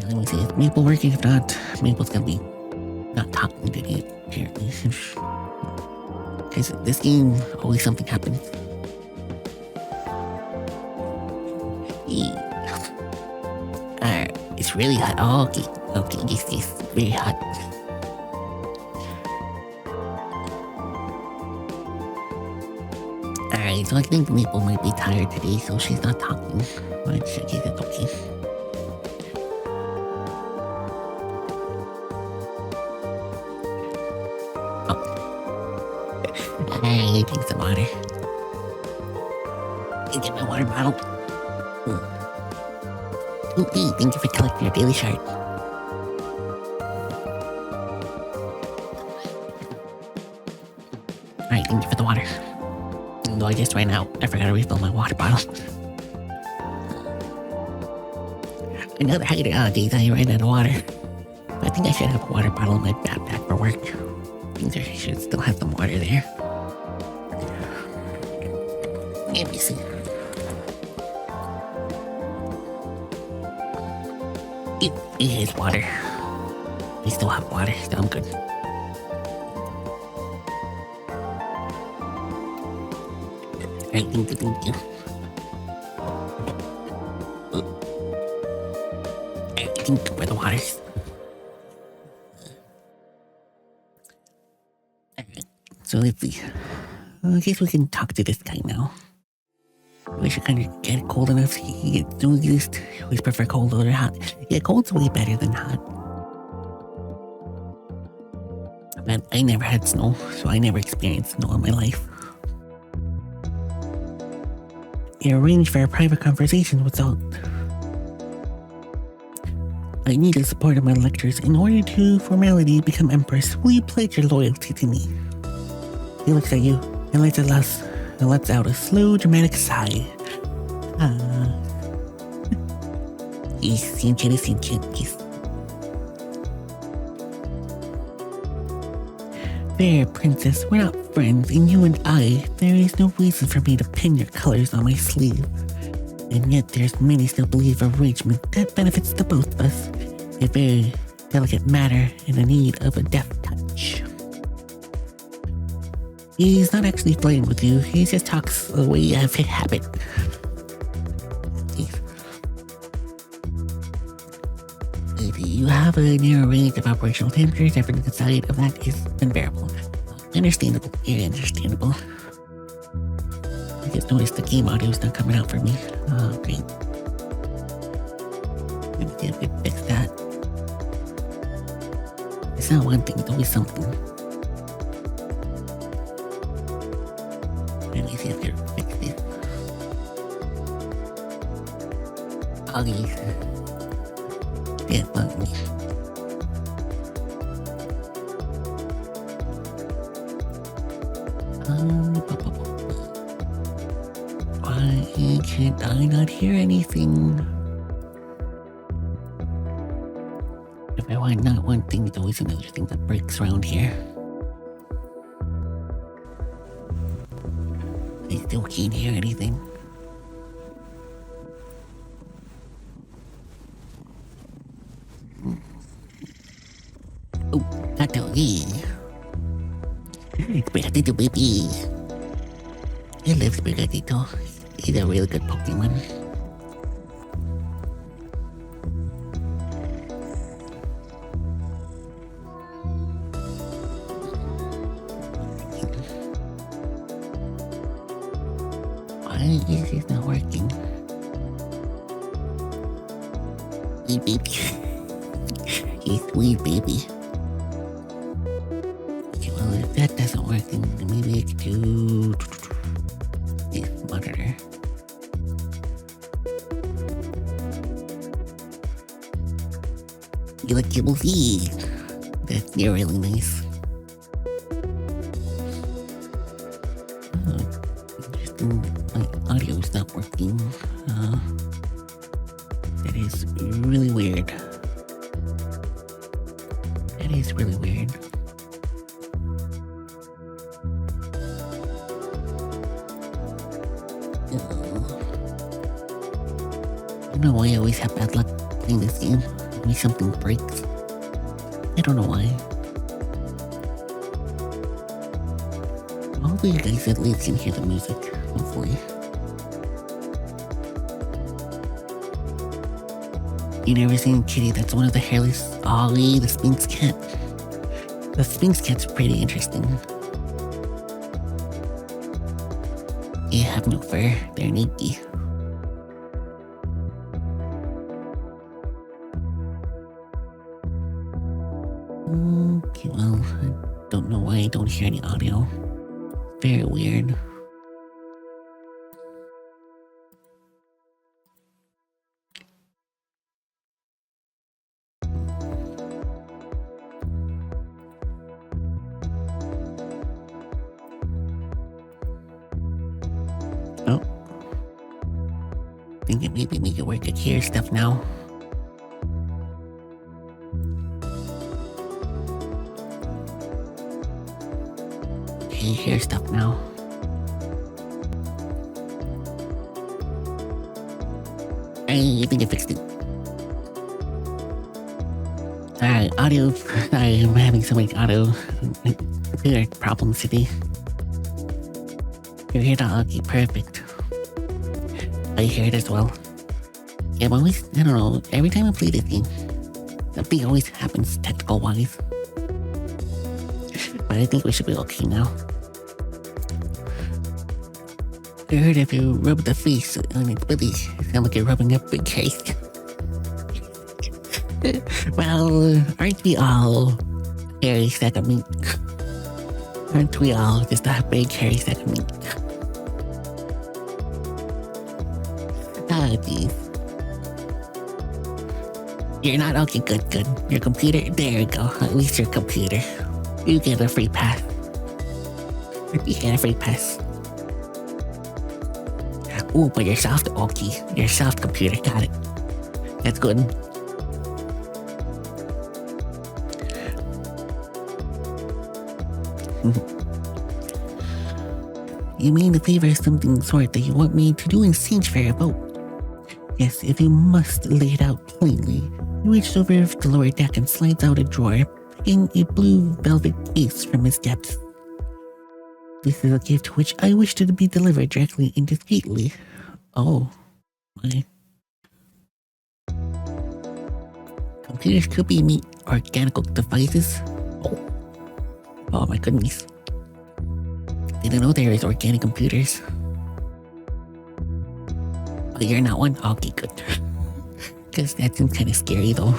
Let me see, is Maple working? If not, Maple's gonna be not talking today, apparently. Because this game, always something happens. It's really hot. Oh, okay, yes, very hot. Alright, so I think Maple might be tired today, so she's not talking. But I guess that's okay. Oh. I drink some water. Get my water bottle. Ooh, hey, thank you for collecting your daily shard. Alright, thank you for the water. Though I just ran out, I forgot to refill my water bottle. Another hater. Oh, geez, I ran out of water. I think I should have a water bottle in my backpack for work. I think I should still have some water there. Let me see. It is water. We still have water, so I'm good. Alright, thank you. Thank you for the waters. Alright, so let's see. I guess we can talk to this guy now. We should kind of get cold enough. He gets too used. I always prefer cold over hot. Yeah, cold's way better than hot. But I never had snow, so I never experienced snow in my life. I arranged for a private conversation without... I need the support of my lectors in order to formally become Empress. Will you pledge your loyalty to me? He looks at you and lets out a slow, dramatic sigh. Yes, yes. There, Princess, we're not friends, and you and I, there is no reason for me to pin your colors on my sleeve. And yet there's many still believe arrangement that benefits the both of us. A very delicate matter in the need of a deft touch. He's not actually flirting with you, he just talks the way of his habit. You have a narrow range of operational temperatures, everything inside of that is unbearable. Understandable, very understandable. I just noticed the game audio is not coming out for me. Oh, great. Let me see if we can fix that. It's not one thing, it's always something. Let me see if I can fix this. Okay. Yeah, bug me. Why can't I not hear anything? If I want not one thing, it's always another thing that breaks around here. I still can't hear anything. Oh, Tato, Sprigatito, baby. I love Sprigatito. He's a real good Pokemon. Why is this not working? Hey, baby. He's sweet, baby. Okay, well, if that doesn't work, then maybe I could do this monitor. You like Kibble V. That's really nice. Interesting. My audio's not working. That is really weird. That is really weird. I don't know why I always have bad luck playing this game. Maybe something breaks. I don't know why. Hopefully you guys at least can hear the music. Hopefully. You never seen Kitty? That's one of the hairless Ollie, the Sphinx cat. The Sphinx cat's pretty interesting. They have no fur, they're naked. Okay, well, I don't know why I don't hear any audio. Very weird. Oh. Thinking maybe we could work at here stuff now. Okay, hair stuff now. I think I fixed it. Alright, audio. Sorry, I'm having so many audio computer problems today. You hear that? Okay, perfect. I hear it as well. Yeah, but always, I don't know, every time I play this game, something always happens technical wise. But I think we should be okay now. I heard if you rub the face on its belly, it sounds like you're rubbing a big cake. Well, aren't we all hairy sack of meat? Aren't we all just a big hairy sack of meat? Oh, jeez. You're not okay, good. Your computer, there you go. At least your computer. You get a free pass. You get a free pass. Ooh, but you're soft, okay. You're soft computer, got it. That's good. You mean the favor is something sort that you want me to do in exchange for your vote? Yes, if you must lay it out plainly. He reached over the lower deck and slides out a drawer, picking a blue velvet case from its depths. This is a gift which I wish to be delivered directly and discreetly. Oh, my. Computers could be meat organical devices. Oh my goodness. Didn't know there is organic computers. Oh, you're not one? Okay, good. Because that seems kind of scary though.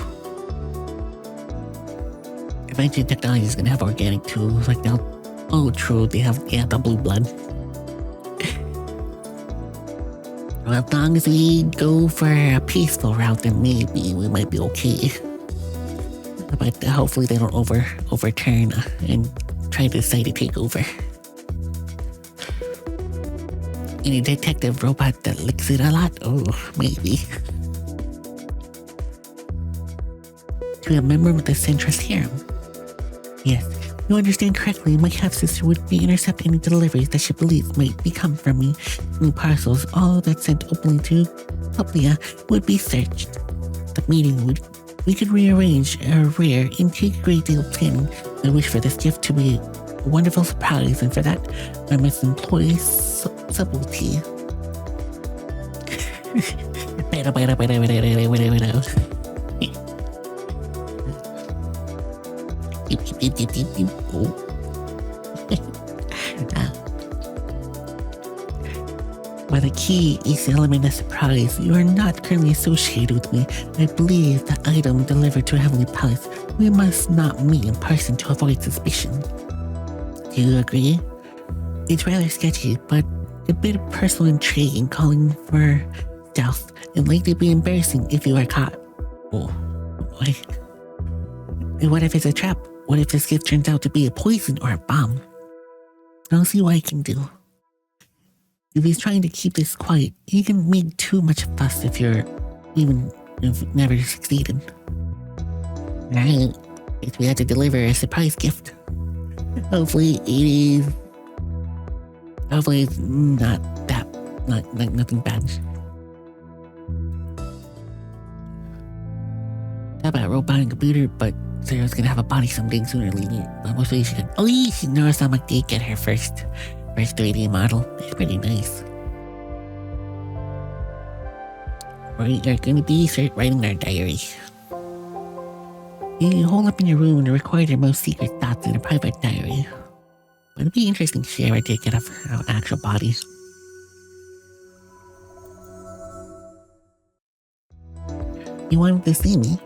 Eventually technology is gonna have organic too. Like now, oh true, they have the blue blood. Well, as long as we go for a peaceful route, then maybe we might be okay. But hopefully they don't overturn and try to decide to take over. Any detective robot that licks it a lot? Oh, maybe. To a member of the Centrist harem. Yes, you understand correctly, my half-sister would be intercept any deliveries that she believes might become from me. Any parcels, all that's sent openly to Glacia would be searched. The meeting we could rearrange a rare and take a great deal of planning. I wish for this gift to be a wonderful surprise, and for that, I must employ subtlety. While the key is the element of surprise, you are not currently associated with me. I believe the item delivered to Heavenly Palace. We must not meet in person to avoid suspicion. Do you agree? It's rather sketchy, but a bit of personal intrigue in calling for stealth, and likely be embarrassing if you are caught. Oh, boy. And what if it's a trap? What if this gift turns out to be a poison or a bomb? I'll see what I can do. If he's trying to keep this quiet, he can make too much fuss if you've never succeeded. Alright, guess we have to deliver a surprise gift. Hopefully it's not nothing bad. How about robot and computer, but Sarah's gonna have a body someday sooner or later. But mostly she can. Oh, yeah, she knows I'm like to get her first 3D model. It's pretty nice. We are gonna be writing our diary. You hold up in your room and record your most secret thoughts in a private diary. But it'd be interesting to share a ticket of our actual bodies. You wanted to see me?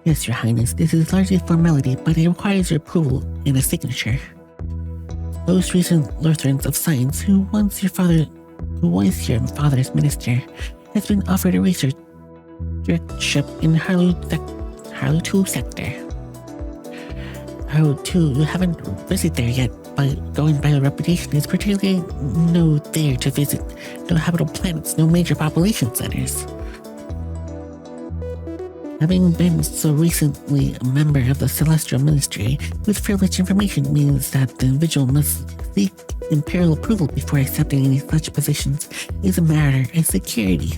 Yes, Your Highness, this is largely a formality, but it requires your approval and a signature. Those recent Lutherans of Science who was your father's minister, has been offered a research directorship in Harlow sector. Harlow 2, you haven't visited there yet, but going by a reputation, it's particularly no there to visit. No habitable planets, no major population centers. Having been so recently a member of the Celestial Ministry, with privileged information means that the individual must seek imperial approval before accepting any such positions. Is a matter of security.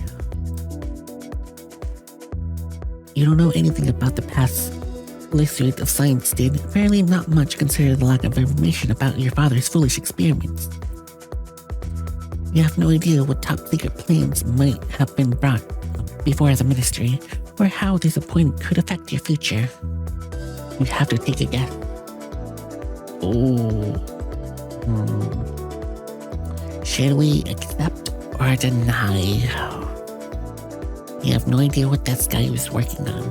You don't know anything about the past history of science did. Apparently not much considering the lack of information about your father's foolish experiments. You have no idea what top secret plans might have been brought before the ministry, or how this appointment could affect your future. You'd have to take a guess. Should we accept or deny? You have no idea what that guy was working on.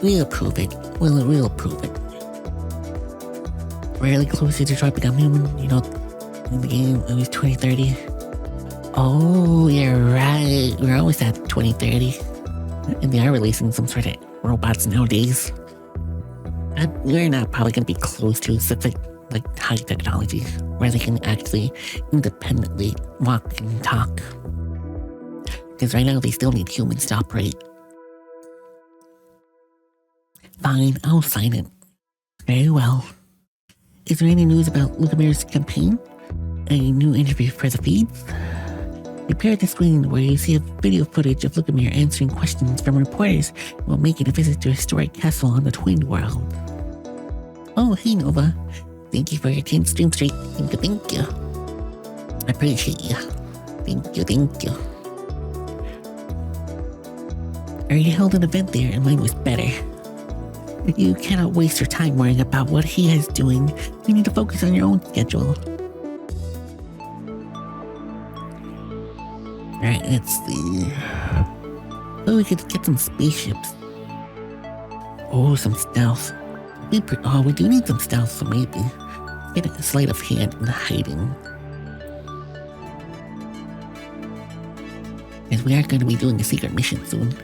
We'll approve it. We'll approve it. Really close to Detroit Become Human, you know, in the game, it was 2030. Oh, you're right. We're always at 2030. And they are releasing some sort of robots nowadays. We're not probably going to be close to specific, like, high technology, where they can actually independently walk and talk. Because right now they still need humans to operate. Fine, I'll sign it. Very well. Is there any news about Lucamir's campaign? A new interview for the feeds? Prepare the screen where you see a video footage of Lucamir answering questions from reporters while making a visit to a historic castle on the Twin World. Oh, hey Nova. Thank you for your 10 stream straight. Thank you. I appreciate you. Thank you. I already held an event there and mine was better. You cannot waste your time worrying about what he is doing. You need to focus on your own schedule. Alright, let's see. Oh, we could get some spaceships. Oh, some stealth. We do need some stealth, so maybe get a sleight of hand in hiding. As we are going to be doing a secret mission soon.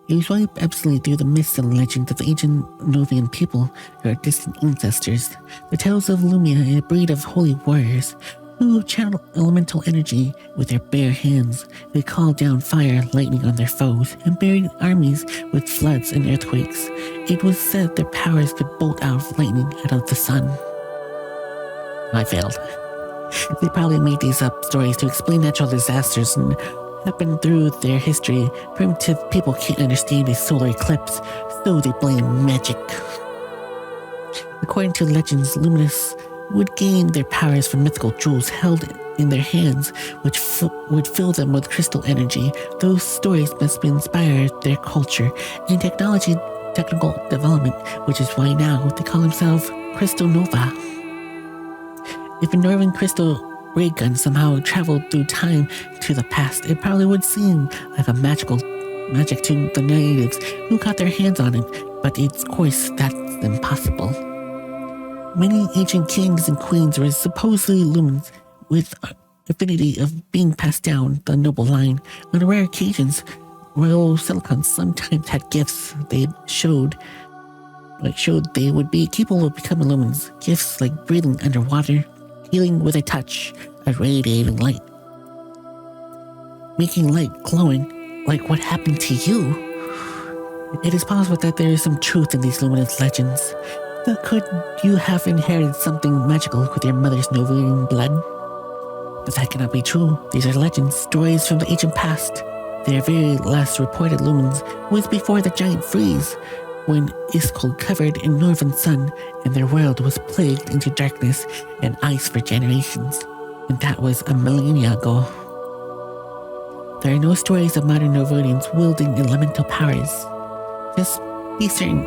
You swipe absolutely through the myths and legends of ancient Novian people, your distant ancestors, the tales of Lumia, a breed of holy warriors, who channel elemental energy with their bare hands. They called down fire, lightning on their foes, and buried armies with floods and earthquakes. It was said their powers could bolt out lightning out of the sun. I failed. They probably made these up stories to explain natural disasters and happen through their history. Primitive people can't understand a solar eclipse, so they blame magic. According to legends, Luminous would gain their powers from mythical jewels held in their hands, which would fill them with crystal energy. Those stories must be inspired their culture and technical development, which is why now they call themselves Crystal Nova. If a Northern crystal ray gun somehow traveled through time to the past, it probably would seem like a magic to the natives who got their hands on it, but of course that's impossible. Many ancient kings and queens were supposedly lumens with affinity of being passed down the noble line. On rare occasions, royal silicons sometimes had gifts they showed they would be capable of becoming lumens. Gifts like breathing underwater, healing with a touch, irradiating light, making light glowing like what happened to you. It is possible that there is some truth in these luminous legends. Could you have inherited something magical with your mother's Novian blood? But that cannot be true. These are legends, stories from the ancient past. Their very last reported lumens was before the giant freeze, when Iskol covered in northern sun and their world was plagued into darkness and ice for generations. And that was a millennia ago. There are no stories of modern Novodians wielding elemental powers. Just be certain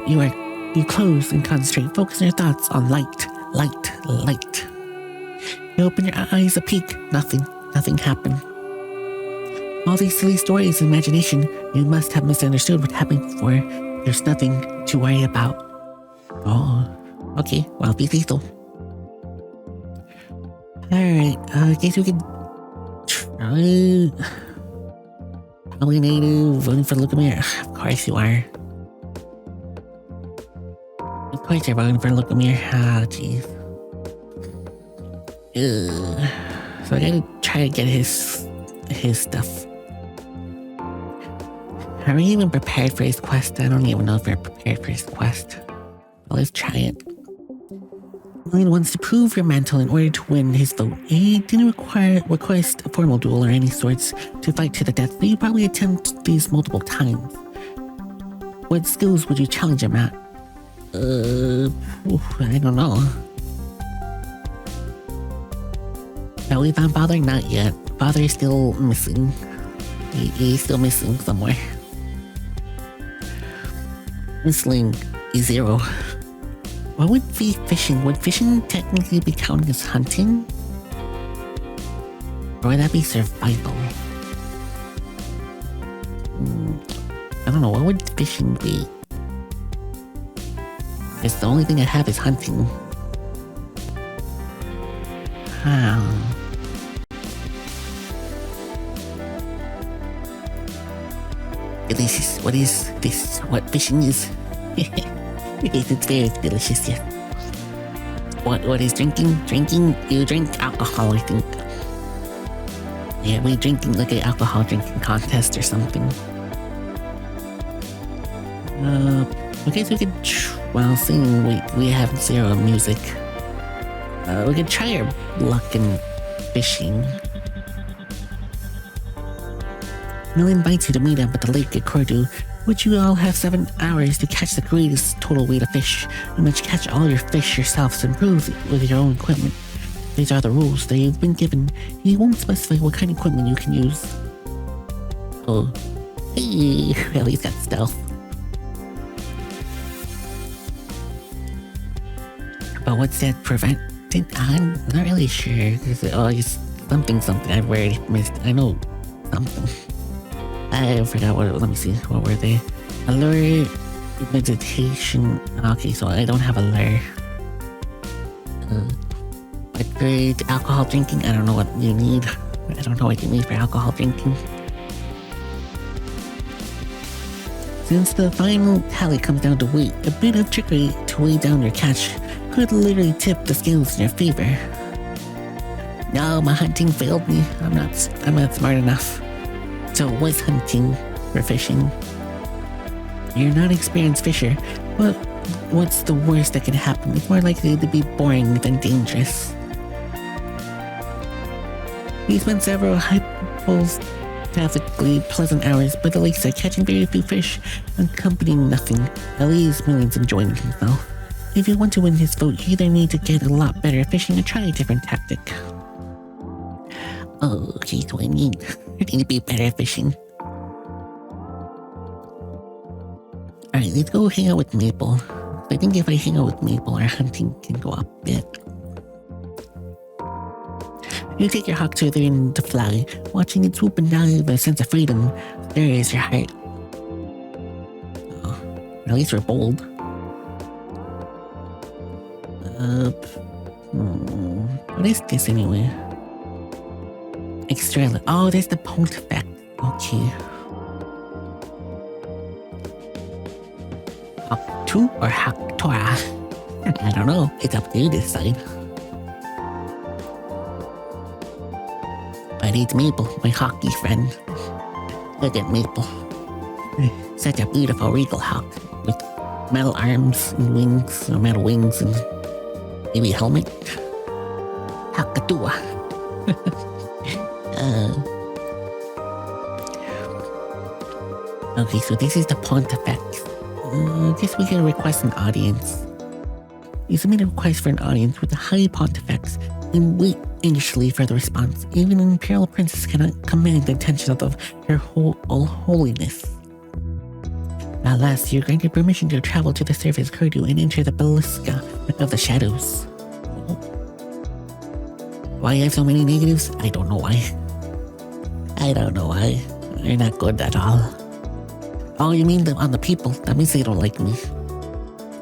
you close and concentrate, focus your thoughts on light. You open your eyes a peek, nothing happened. All these silly stories and imagination, you must have misunderstood what happened before. There's nothing to worry about. Oh, okay, well, be lethal. Alright, I guess we could try. Probably native, voting for Lucamir. Of course you are. Of course you're voting for Lucamir. Ah, jeez. So I gotta try to get his stuff. Are we even prepared for his quest? I don't even know if we're prepared for his quest. Well, let's try it. Million wants to prove your mantle in order to win his vote. He didn't request a formal duel or any sorts to fight to the death, so you probably attempt these multiple times. What skills would you challenge him at? I don't know. Have we found Father? Not yet. Father is still missing. He's still missing somewhere. Missing is 0. What would be fishing? Would fishing technically be counted as hunting? Or would that be survival? I don't know, what would fishing be? Because the only thing I have is hunting. Delicious. What is this? What fishing is? It's very delicious, yeah. What is drinking? Drinking? You drink alcohol, I think. Yeah, we're drinking like an alcohol drinking contest or something. Okay, so we could, while singing, we have 0 music. We could try our luck in fishing. Mill invites you to meet up at the lake at Cordu, which you all have 7 hours to catch the greatest total weight of fish. You must catch all your fish yourselves and prove with your own equipment. These are the rules that you've been given. He won't specify what kind of equipment you can use. Oh, hey, well, he's got stealth. But what's that prevent? I'm not really sure. It's something I've already missed. I know something. I forgot what. Let me see. What were they? Allure, meditation. Okay, so I don't have a lure. But for the alcohol drinking, I don't know what you need. I don't know what you need for alcohol drinking. Since the final tally comes down to weight, a bit of trickery to weigh down your catch could literally tip the scales in your favor. No, my hunting failed me. I'm not smart enough. So what's hunting for fishing? You're not an experienced fisher, but what's the worst that can happen? It's more likely to be boring than dangerous. We spent several hypothetically pleasant hours by the lakeside catching very few fish, accompanying nothing. At least Million's enjoying himself. If you want to win his vote, you either need to get a lot better at fishing or try a different tactic. Oh, okay, so I need to be better at fishing. Alright, let's go hang out with Maple. I think if I hang out with Maple, our hunting can go up a bit. You take your hawk to the end to fly, watching it swoop and dive with a sense of freedom. There is your heart. Oh, at least we're bold. What is this anyway? Extra. Oh, there's the point effect. Okay. Hawk 2 or Hawk Tora? I don't know. It's up to you to decide. But it's Maple, my hockey friend. Look at Maple. Such a beautiful regal hawk with metal arms and wings, or metal wings and maybe a helmet. Hakatua. Okay, so this is the point effect. I guess we can request an audience. You submit a request for an audience with the high pontifex and wait anxiously for the response. Even an imperial princess cannot command the attention of her holiness. At last, you're granted permission to travel to the surface Kurdu and enter the Bsky of the shadows. Why I have so many negatives? I don't know why. They're not good at all. Oh, you mean on the people? That means they don't like me.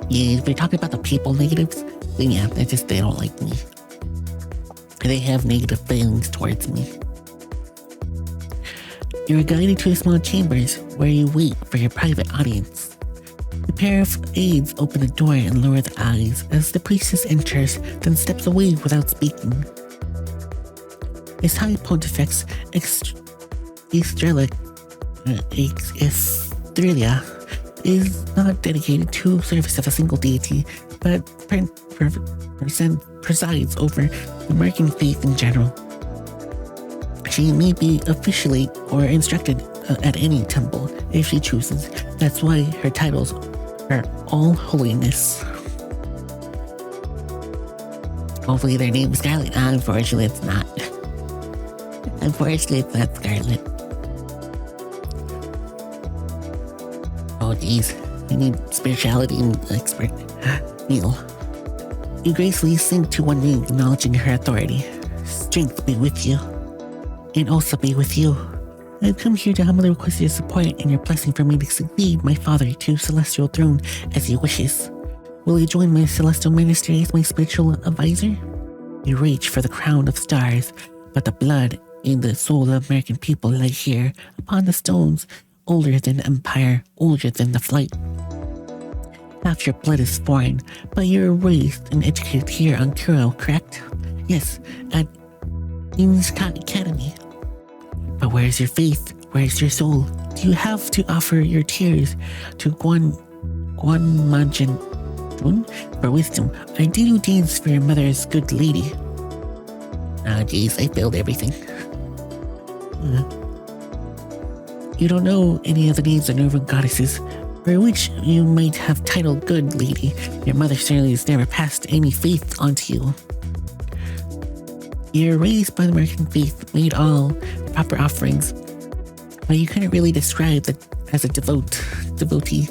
Yeah, if we're talking about the people negatives, then yeah, that's just they don't like me. They have negative feelings towards me. You're guided to small chambers where you wait for your private audience. A pair of aides open the door and lower the eyes as the priestess enters, then steps away without speaking. His High Pontifex Estrella is not dedicated to service of a single deity, but presides over the American faith in general. She may be officially or instructed at any temple if she chooses. That's why her titles are All Holiness. Hopefully their name is Scarlet. Unfortunately, it's not. Unfortunately, it's not Scarlet. Oh, geez. I need spirituality and expert. Neil. You gracefully sink to one knee, acknowledging her authority. Strength be with you. And also be with you. I've come here to humbly request your support and your blessing for me to succeed my father to celestial throne as he wishes. Will you join my celestial ministry as my spiritual advisor? You reach for the crown of stars, but the blood and the soul of American people lie here upon the stones, older than the empire, older than the flight. Half your blood is foreign, but you're raised and educated here on Kuro, correct? Yes, at Bsky Academy. But where's your faith? Where's your soul? Do you have to offer your tears to Guanmajin for wisdom, or do you dance for your mother's good lady? Ah, jeez, I failed everything. You don't know any of the names of Northern goddesses, for which you might have titled good lady. Your mother certainly has never passed any faith onto you. You're raised by the American faith, made all the proper offerings, but you couldn't really describe that as a devotee.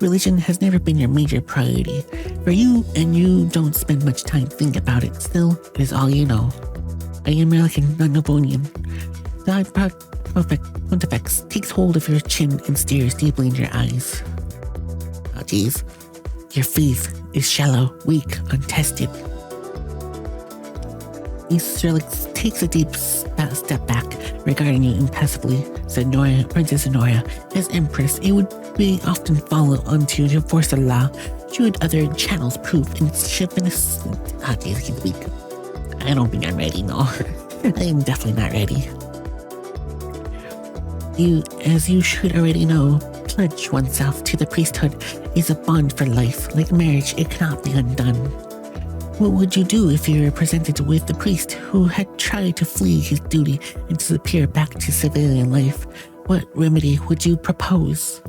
Religion has never been your major priority for you, and you don't spend much time thinking about it. Still, it is all you know. I am American, not Novonian. The Pontifex takes hold of your chin and stares deeply in your eyes. Oh, jeez. Your faith is shallow, weak, untested. Easterlix takes a deep step back, regarding you impassively, said Princess Zorana. As Empress, it would be often follow onto to force the law, should other channels prove insufficient. Ah, jeez, he's weak. I don't think I'm ready, no. I am definitely not ready. As you should already know, pledge oneself to the priesthood is a bond for life. Like marriage, it cannot be undone. What would you do if you were presented with the priest who had tried to flee his duty and disappear back to civilian life? What remedy would you propose?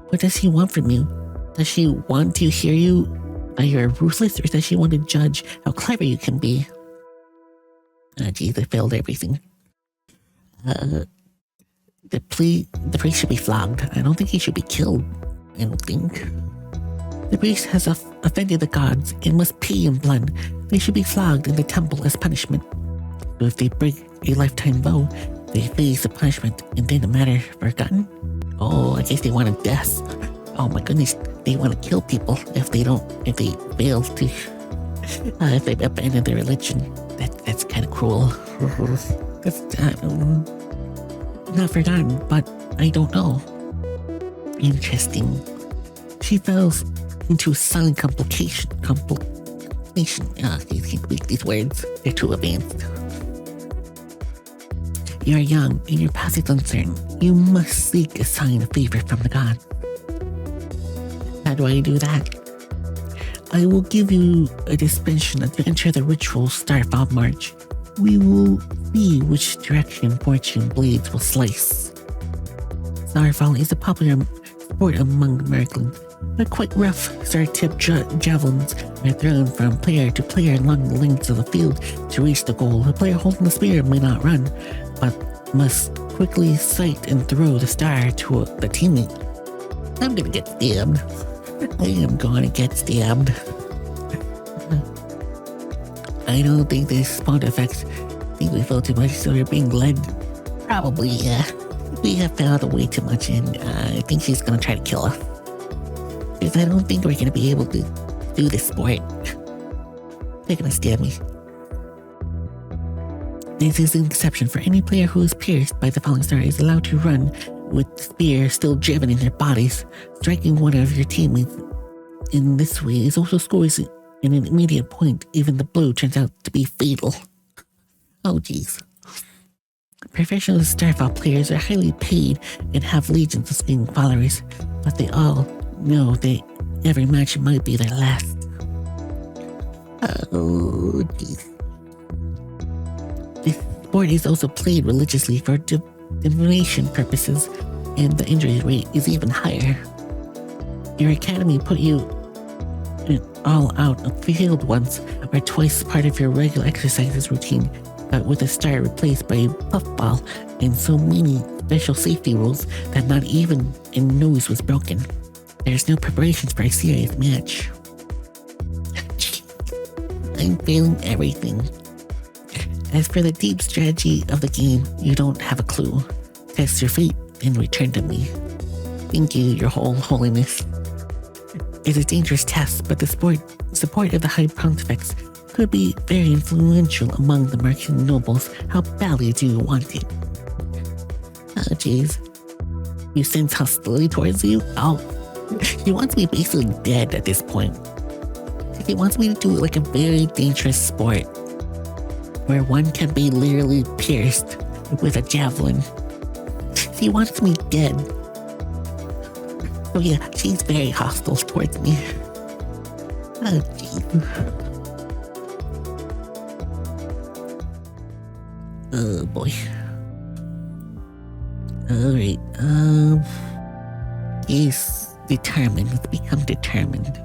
What does he want from you? Does she want to hear you that you're ruthless, or does she want to judge how clever you can be? Ah, geez, I failed everything. The priest should be flogged. I don't think he should be killed. I don't think. The priest has offended the gods and must pay in blood. They should be flogged in the temple as punishment. So if they break a lifetime vow, they face the punishment and then the matter forgotten. Oh, I guess they want a death. Oh my goodness, they want to kill people if they fail to, if they abandon their religion. That's kind of cruel. That's not forgotten, but I don't know. Interesting. She fell into silent complication. These words, they're too advanced. You're young and your path is uncertain. You must seek a sign of favor from the gods. How do I do that? I will give you a dispensation to enter the ritual Starfall March. We will see which direction fortune blades will slice. Starfall is a popular sport among Americans, but quite rough. Star-tipped javelins are thrown from player to player along the lengths of the field to reach the goal. The player holding the spear may not run, but must quickly sight and throw the star to the teammate. I'm gonna get stabbed. I am gonna get stabbed. I don't think this Pontifex think we feel too much, so we're being led. Probably, yeah. We have found way too much, and I think she's gonna try to kill us. Because I don't think we're gonna be able to do this sport. They're gonna stab me. This is an exception for any player who is pierced by the falling star is allowed to run with the spear still driven in their bodies. Striking one of your teammates in this way is also scores an immediate point, even the blow turns out to be fatal. Oh jeez. Professional Starfall players are highly paid and have legions of swing followers, but they all know that every match might be their last. Oh, geez. This sport is also played religiously for divination purposes, and the injury rate is even higher. Your academy put you in all-out field once or twice part of your regular exercises routine, but with a star replaced by a puffball and so many special safety rules that not even a nose was broken. There's no preparations for a serious match. I'm failing everything. As for the deep strategy of the game, you don't have a clue. Test your fate and return to me. Thank you, your whole holiness. It's a dangerous test, but the support of the High Pontifex could be very influential among the merchant nobles. How badly do you want it? Oh, jeez. You sense hostility towards you? Oh, he wants me basically dead at this point. He wants me to do like a very dangerous sport, where one can be literally pierced with a javelin. He wants me dead. So yeah, she's very hostile towards me. Oh, jeez. Oh, boy. Alright, he's determined. Let's become determined.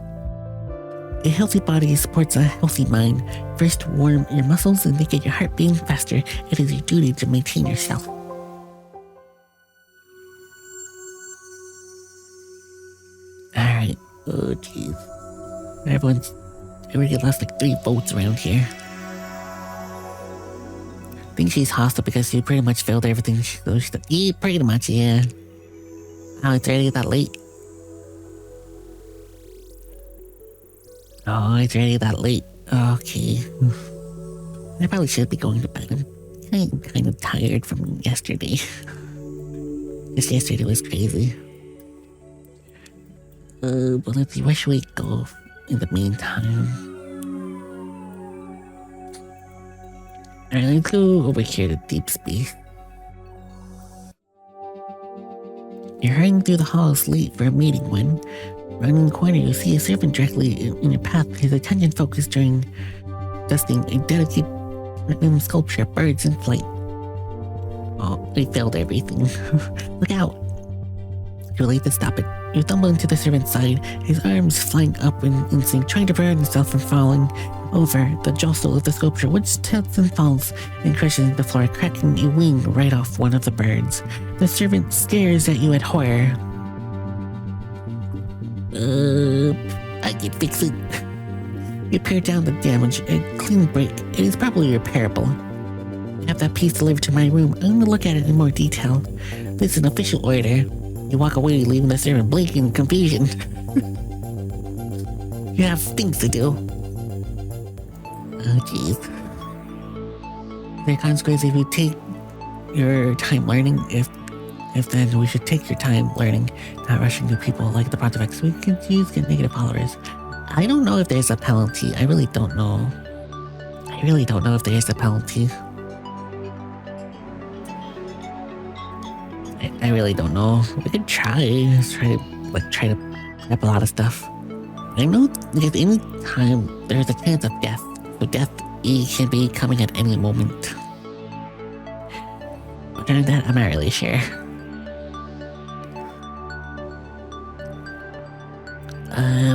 A healthy body supports a healthy mind. First, warm your muscles and they get your heart beating faster. It is your duty to maintain yourself. Alright, oh jeez. Everybody lost like 3 votes around here. I think she's hostile because she pretty much failed everything. Yeah, pretty much, yeah. Oh, it's already that late. Oh, it's already that late. Okay. I probably should be going to bed. I'm kind of tired from yesterday. Just yesterday was crazy. But let's see, where should we go in the meantime? Alright, let's go over here to deep space. You're hurrying through the halls late for a meeting when, running the corner, you see a servant directly in your path, his attention focused during dusting a delicate sculpture of birds in flight. Oh, they failed everything. Look out! Too late to stop it. You stumble into the servant's side, his arms flying up in instinct, trying to prevent himself from falling over the jostle of the sculpture, which tilts and falls and crashes into the floor, cracking a wing right off one of the birds. The servant stares at you at horror. I can fix it. You pare down the damage, a clean break. It is probably repairable. Have that piece delivered to my room. I'm gonna look at it in more detail. This is an official order. You walk away, leaving the servant blinking in confusion. You have things to do. Oh, jeez. The consequence if you take your time learning, if then we should take your time learning, not rushing to people like the Pontifex. We can get negative followers. I don't know if there's a penalty. I really don't know. I really don't know if there is a penalty. I really don't know. We could try to prep a lot of stuff. I know that any time there's a chance of death, so death can be coming at any moment. Other than that, I'm not really sure.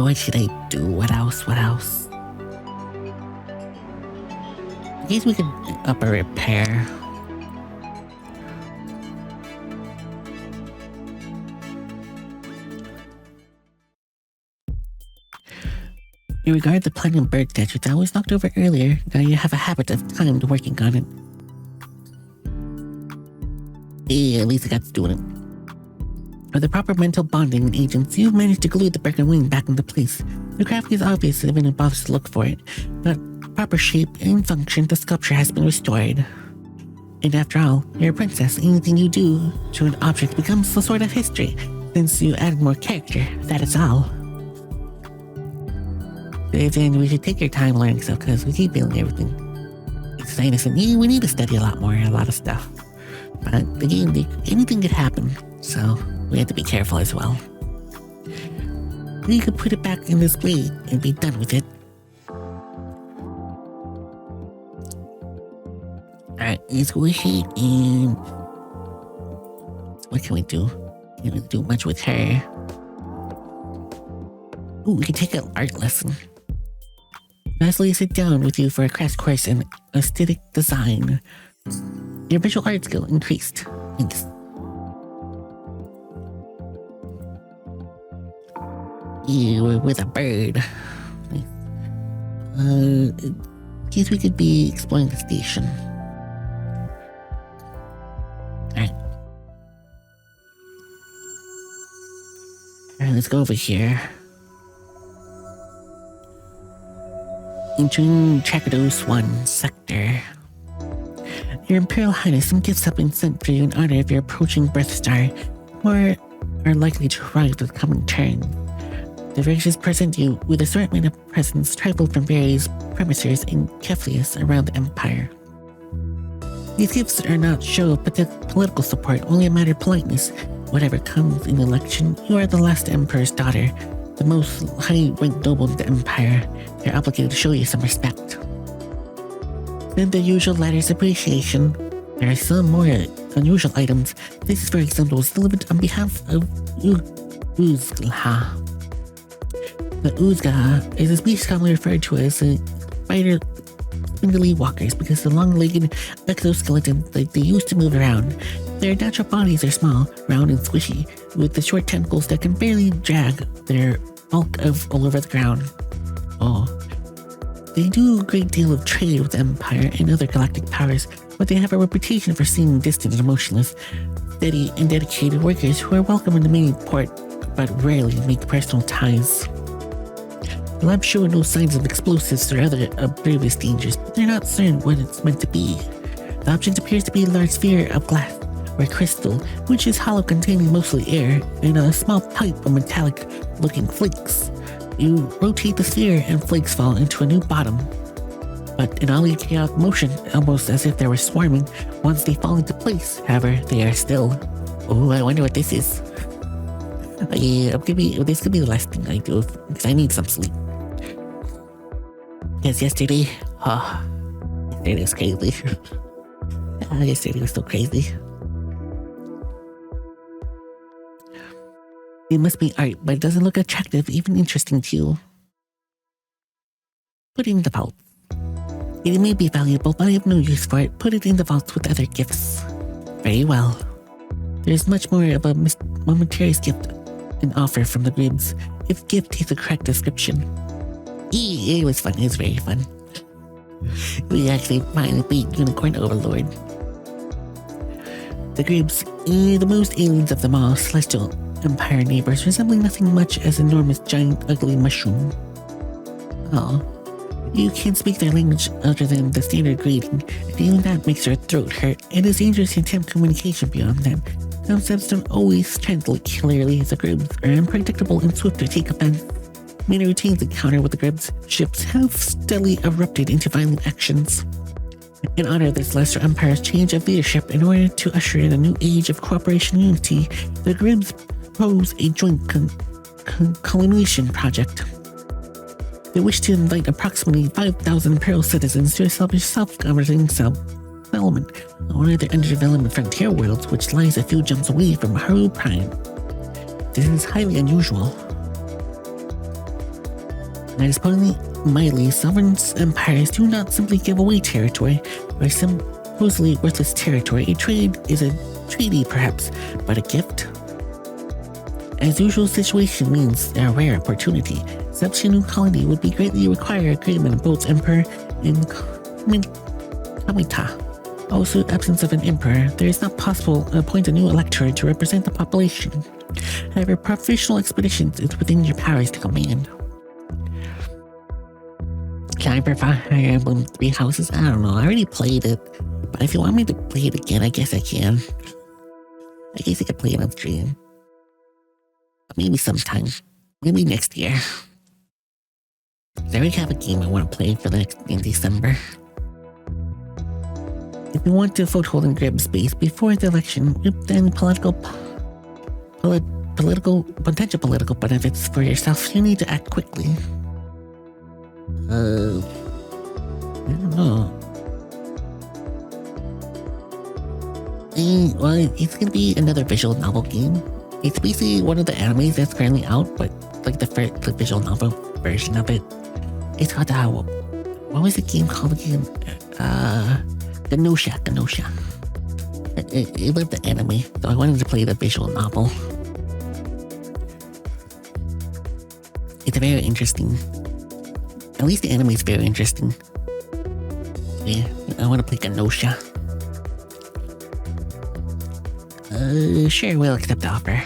What should I do? What else? I guess we could up a repair. You regard the platinum bird statue that was knocked over earlier. Now you have a habit of timed working on it. Yeah, at least I got to doing it. With the proper mental bonding agents, you've managed to glue the broken wing back into place. The craft is obvious if anyone bothers to look for it, but proper shape and function, the sculpture has been restored. And after all, you're a princess. Anything you do to an object becomes a sort of history, since you added more character, that is all. Then we should take your time learning stuff, because we keep feeling everything. It's innocent. We need to study a lot of stuff. But the game, anything could happen, so we have to be careful as well. You could put it back in this blade and be done with it. Let's go ahead and... What can we do? We can't do much with her. Ooh, we can take an art lesson. Nicely sit down with you for a crash course in aesthetic design. Your visual art skill increased. Thanks. You with a bird. Guess we could be exploring the station. Alright. Alright, let's go over here. Entering Trackados 1 sector. Your Imperial Highness, some gifts have been sent for you in honor of your approaching birth star, or are likely to arrive with coming turn. The Races present you with assortment of presents traveled from various premises in Keflius around the Empire. These gifts are not show of political support, only a matter of politeness. Whatever comes in the election, you are the last Emperor's daughter, the most high-ranked noble in the Empire. They're obligated to show you some respect. Then the usual letters of appreciation. There are some more unusual items. This, for example, was delivered on behalf of Uzgha. The Uzgha is a species commonly referred to as spider spindly walkers because the long-legged exoskeleton that they used to move around. Their natural bodies are small, round and squishy, with the short tentacles that can barely drag their bulk all over the ground. Oh. They do a great deal of trade with the Empire and other galactic powers, but they have a reputation for seeming distant and emotionless, steady and dedicated workers who are welcome in the main port, but rarely make personal ties. The lab showed no signs of explosives or other obvious dangers, but they're not certain what it's meant to be. The object appears to be a large sphere of glass or crystal, which is hollow, containing mostly air, and a small pipe of metallic-looking flakes. You rotate the sphere and flakes fall into a new bottom. But in all the chaotic motion, almost as if they were swarming, once they fall into place, however, they are still. Oh, I wonder what this is. Yeah, this could be the last thing I do, because I need some sleep. Because yesterday was crazy. Yesterday was so crazy. It must be art, but it doesn't look attractive, even interesting to you. Put it in the vault. It may be valuable, but I have no use for it. Put it in the vault with other gifts. Very well. There's much more of a momentary gift an offer from the Gribbs, if gift is the correct description. It was fun, it was very fun. We actually finally beat Unicorn Overlord. The Gribbs, the most aliens of them all, celestial Empire neighbors, resembling nothing much as an enormous, giant, ugly mushroom. Oh, you can't speak their language other than the standard greeting, and even that makes your throat hurt. It is dangerous to attempt communication beyond them. Concepts don't always translate clearly as the Gribbs are unpredictable and swift to take offense. Many routines encounter with the Gribbs ships have steadily erupted into violent actions. In honor of this Lesser Empire's change of leadership in order to usher in a new age of cooperation and unity, the Gribbs propose a joint colonization project. They wish to invite approximately 5,000 Imperial citizens to establish self-governing settlement on one of their underdeveloped frontier worlds, which lies a few jumps away from Haru Prime. This is highly unusual. Mightily, sovereign empires do not simply give away territory, or supposedly worthless territory. A trade is a treaty, perhaps, but a gift? As usual, situation means a rare opportunity. Such a new colony would be greatly require agreement of both Emperor and Kamita. Also, absence of an emperor, there is not possible to appoint a new electorate to represent the population. However, professional expeditions is within your powers to command. Can I provide Fire Emblem 3 Houses? I don't know, I already played it. But if you want me to play it again, I guess I can. I guess I could play it on stream. Maybe sometime. Maybe next year. I already have a game I want to play for in December. If you want to foothold in Grib space before the election, then potential political benefits for yourself, you need to act quickly. I don't know. Well, it's gonna be another visual novel game. It's basically one of the animes that's currently out, but like the visual novel version of it. It's called what was the game called again? Glacia. It loved the anime, so I wanted to play the visual novel. It's very interesting. At least the anime is very interesting. Yeah, I want to play Glacia. Sure, we'll accept the offer.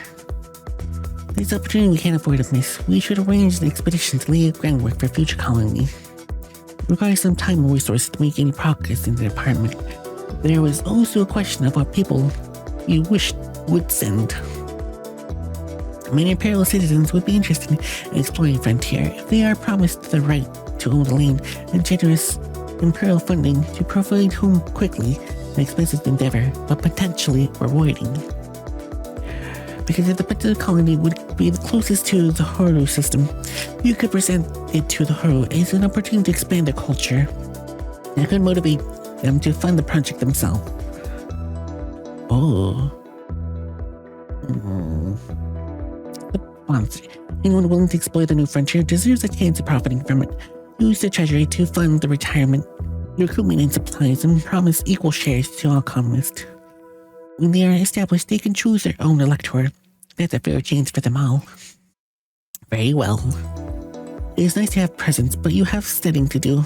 This opportunity we can't afford to miss. We should arrange an expedition to lay the groundwork for future colony. It requires some time and resources to make any progress in the department. There was also a question of what people you wished would send. Many Imperial citizens would be interested in exploring the frontier if they are promised the right to own the land and generous Imperial funding to provide home quickly, an expensive endeavor, but potentially rewarding. Because if the particular colony would be the closest to the Horo system, you could present it to the Horo as an opportunity to expand their culture. It could motivate them to fund the project themselves. Oh. The sponsor. Anyone willing to explore the new frontier deserves a chance of profiting from it. Use the treasury to fund the retirement, recruitment and supplies, and promise equal shares to all colonists. When they are established, they can choose their own elector. That's a fair chance for them all. Very well. It is nice to have presents, but you have studying to do.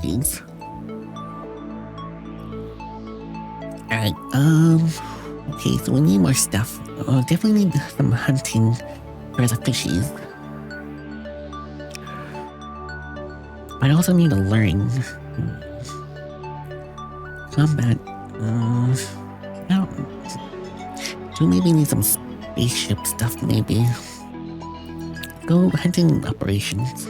Thanks. Alright, okay, so we need more stuff. Definitely need some hunting for the fishies. I also need a learning. Combat. Do maybe need some spaceship stuff, maybe. Go hunting operations.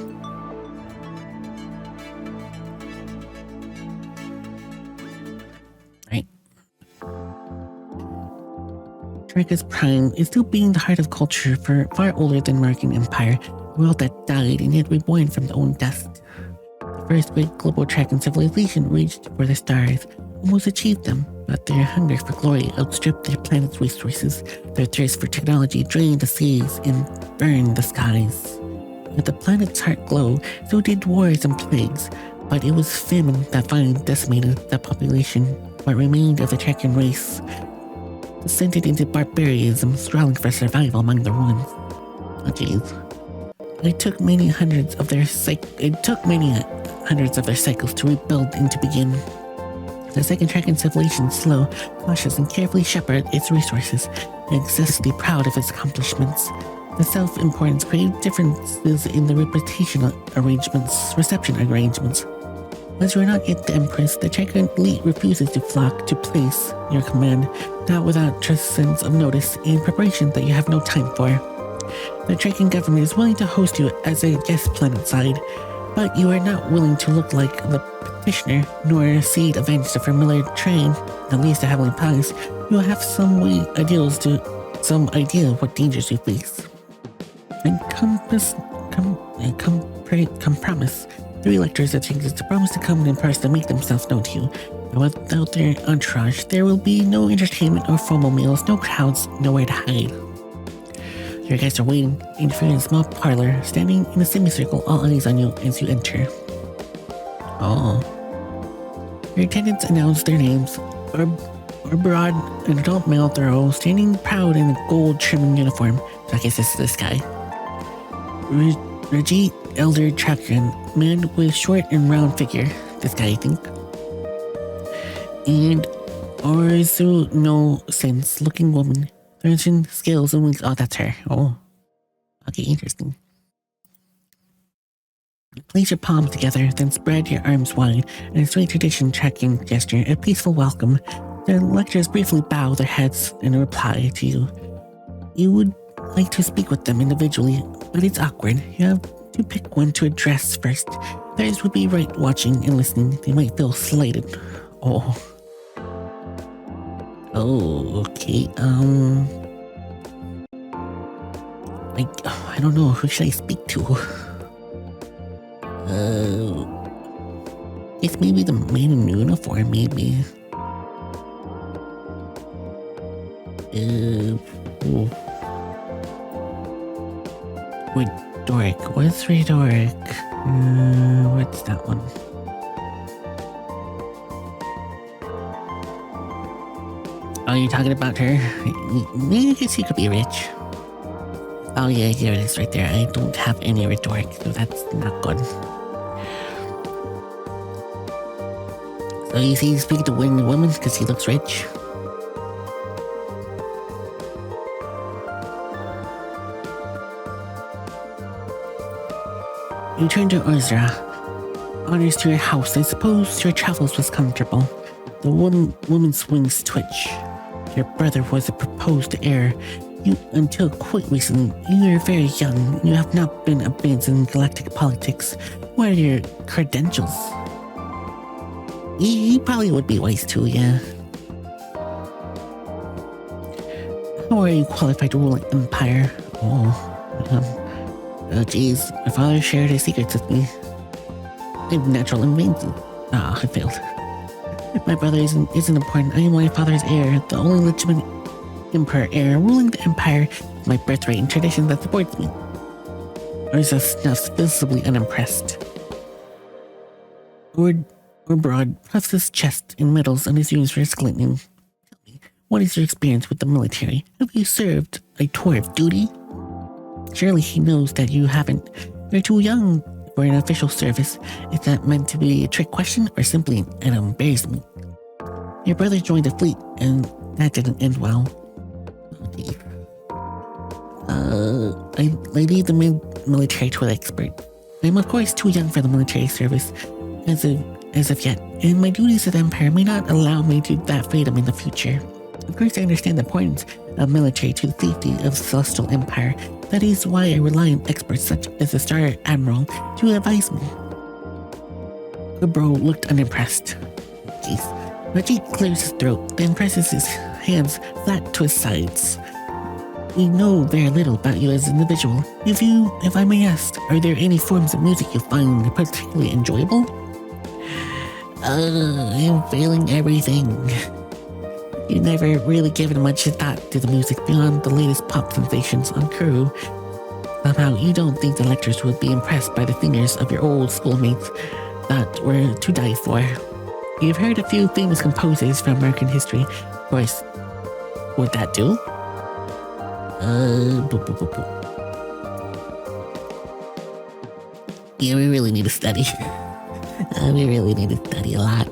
Right. Tricus Prime is still beating the heart of culture for far older than American Empire, a world that died and yet reborn from the own dust. The first great global tracking civilization reached for the stars, almost achieved them, but their hunger for glory outstripped their planet's resources. Their thirst for technology drained the seas and burned the skies. With the planet's heart glow, so did wars and plagues, but it was famine that finally decimated the population. What remained of the Trakan race descended into barbarism, struggling for survival among the ruins. Oh jeez. It took many hundreds of their cycles to rebuild and to begin. The second Trakan civilization, slow, cautious, and carefully shepherded its resources, and excessively proud of its accomplishments. The self-importance created differences in the reception arrangements. As you are not yet the Empress, the Trakan elite refuses to flock to place your command, not without just sense of notice and preparation that you have no time for. The Trakan government is willing to host you as a guest planetside, but you are not willing to look like the petitioner, nor see the advantage of familiar train, at least the Heavenly Palace. You will have some idea of what dangers you face. And compromise. 3 electors that changes to promise to come in person to make themselves known to you. But without their entourage, there will be no entertainment or formal meals, no crowds, nowhere to hide. Your guests are waiting in a small parlor, standing in a semicircle, all eyes on you as you enter. Oh. Your attendants announce their names. Broad, an adult male thorough, standing proud in a gold trimming uniform. So I guess this is this guy. Reggie, elder Trakan, man with short and round figure. This guy, I think. And Orzu no sense looking woman. Virgin, scales and wings. Oh, that's her. Oh. Okay, interesting. Place your palms together, then spread your arms wide, in a sweet tradition Trakan gesture, a peaceful welcome. The lecturers briefly bow their heads in reply to you. You would like to speak with them individually, but it's awkward. You have to pick one to address first. Others would be right watching and listening. They might feel slighted. Oh. Oh, okay, I don't know, who should I speak to? It's maybe the man in uniform, maybe. Ooh. Rhetoric. What's rhetoric? What's that one? Oh, you're talking about her? I guess you could be rich. Oh yeah, here it is right there. I don't have any rhetoric, so that's not good. So you see, he's speaking to winning women because he looks rich. You turn to Uzra. Honors to your house. I suppose your travels was comfortable. The woman's wings twitch. Your brother was a proposed heir. Until quite recently, you are very young. You have not been advanced in galactic politics. What are your credentials? He probably would be wise too, yeah. How are you qualified to rule an empire? Oh, geez. My father shared his secrets with me. I'm natural and vain. I failed. My brother isn't important. I am my father's heir, the only legitimate emperor heir ruling the empire. My birthright and tradition that supports me. Urza snuffs, visibly unimpressed. Lord Broad puffs his chest in medals and resumes for his glinting. Tell me, what is your experience with the military? Have you served a tour of duty? Surely he knows that you haven't. You're too young for an official service. Is that meant to be a trick question or simply an embarrassment? Your brother joined the fleet and that didn't end well. I lead the military to an expert. I'm of course too young for the military service as of yet, and my duties to the Empire may not allow me to that freedom in the future. Of course I understand the importance of military to the safety of the Celestial Empire. That is why I rely on experts such as the Star Admiral to advise me. Bro looked unimpressed. Jeez. Reggie clears his throat, then presses his hands flat to his sides. We know very little about you as an individual. If I may ask, are there any forms of music you find particularly enjoyable? I'm feeling everything. You've never really given much thought to the music beyond the latest pop sensations on Kuru. Somehow you don't think the lecturers would be impressed by the singers of your old schoolmates that were to die for. You've heard a few famous composers from American history. Of course, would that do? Yeah, we really need to study. We really need to study a lot.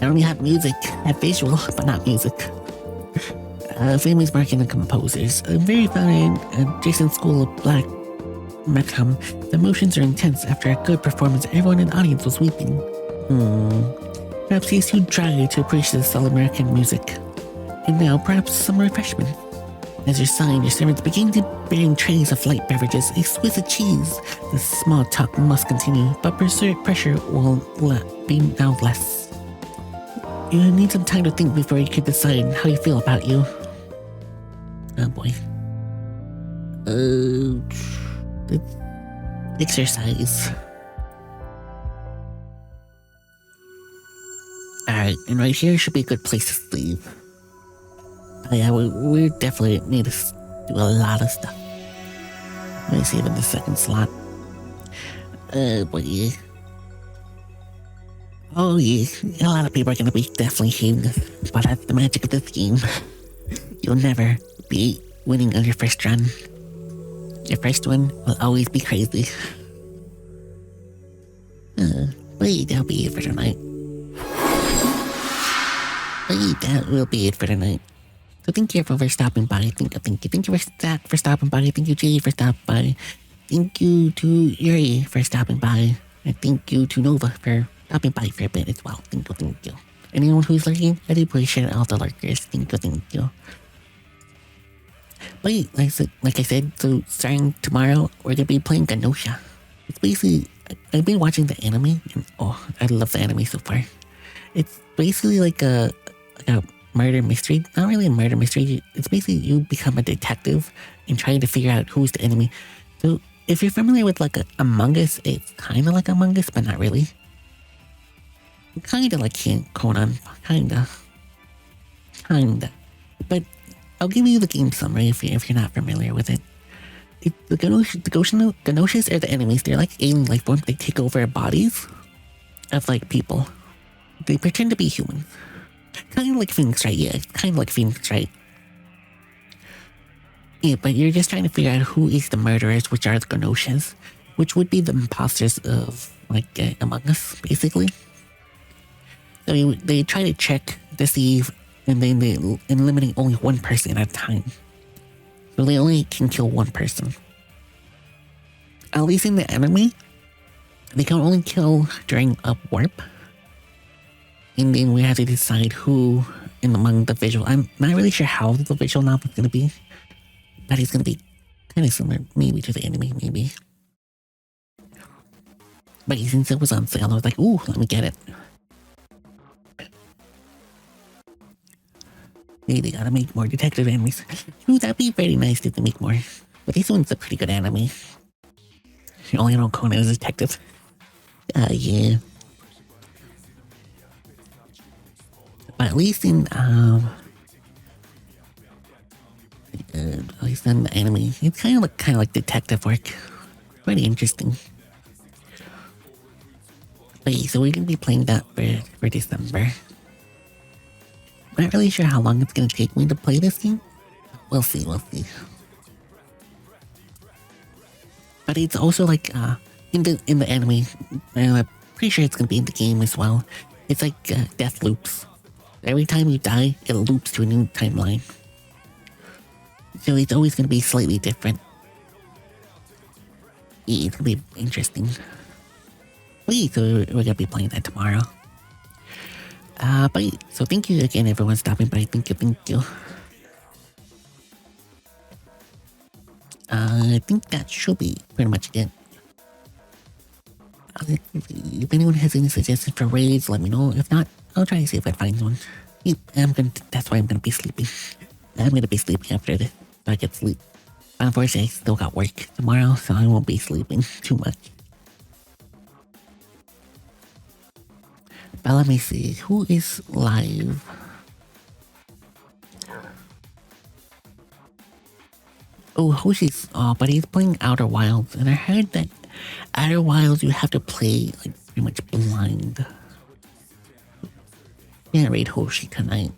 I only have music. I have visual, but not music. Famous American composers. Very found in adjacent school of Black Mecham. The emotions are intense. After a good performance, everyone in the audience was weeping. Perhaps he's too dry to appreciate the solid American music. And now, perhaps some refreshment. As you're signed, your servants begin to bring trays of light beverages, exquisite cheese. The small talk must continue, but pressure will be now less. You need some time to think before you can decide how you feel about you. Oh boy. Exercise. Alright, and right here should be a good place to sleep. Yeah, we definitely need to do a lot of stuff. Let me save in the second slot. Boy. Oh yeah, a lot of people are gonna be definitely hating this, but that's the magic of this game. You'll never be winning on your first run. Your first one will always be crazy. Wait, that'll be it for tonight. Wait, that will be it for tonight. So thank you for stopping by. Thank you for Zach for stopping by. Thank you Jay for stopping by. Thank you to Yuri for stopping by. And thank you to Nova for stopping by for a bit as well. Thank you. Anyone who's lurking, I do appreciate all the lurkers. Thank you. But like I said, so starting tomorrow, we're gonna be playing Glacia. It's basically, I've been watching the anime, and I love the anime so far. It's basically like a murder mystery. Not really a murder mystery. It's basically you become a detective and trying to figure out who's the enemy. So if you're familiar with like Among Us, it's kind of like Among Us, but not really. Kind of like Conan. Kinda. But I'll give you the game summary if you're not familiar with it. The Gnoshas are the enemies. They're like alien life forms. They take over bodies of like people. They pretend to be humans. Kind of like Phoenix Wright, yeah. Kind of like Phoenix Wright. Yeah, but you're just trying to figure out who is the murderers, which are the Gnoshas, which would be the imposters of like Among Us, basically. So they try to check, deceive, and then they eliminate only one person at a time. So they only can kill one person. At least in the anime, they can only kill during a warp. And then we have to decide who in among the visual. I'm not really sure how the visual novel is going to be. But it's going to be kind of similar, maybe to the anime, maybe. But since it was on sale, I was like, ooh, let me get it. Hey, they gotta make more detective animes. Ooh, that'd be very nice if they make more. But this one's a pretty good anime. You only know Conan as a detective. Yeah. But at least in, at least in the anime, it's kind of like detective work. Pretty interesting. But yeah, so we're gonna be playing that for December. Not really sure how long it's gonna take me to play this game. We'll see. But it's also like in the anime, I'm pretty sure it's gonna be in the game as well. It's like death loops. Every time you die, it loops to a new timeline. So it's always gonna be slightly different. Yeah, it's gonna be interesting. But yeah, so we're gonna be playing that tomorrow. But yeah, so thank you again, everyone stopping by. Thank you. I think that should be pretty much it. If anyone has any suggestions for raids, let me know. If not, I'll try to see if I find one. Yep, that's why I'm gonna be sleeping. I'm gonna be sleeping after this, so I get sleep. But unfortunately, I still got work tomorrow, so I won't be sleeping too much. But let me see, who is live? Oh, Hoshi's, but he's playing Outer Wilds, and I heard that Outer Wilds you have to play like pretty much blind. Can't raid Hoshi tonight.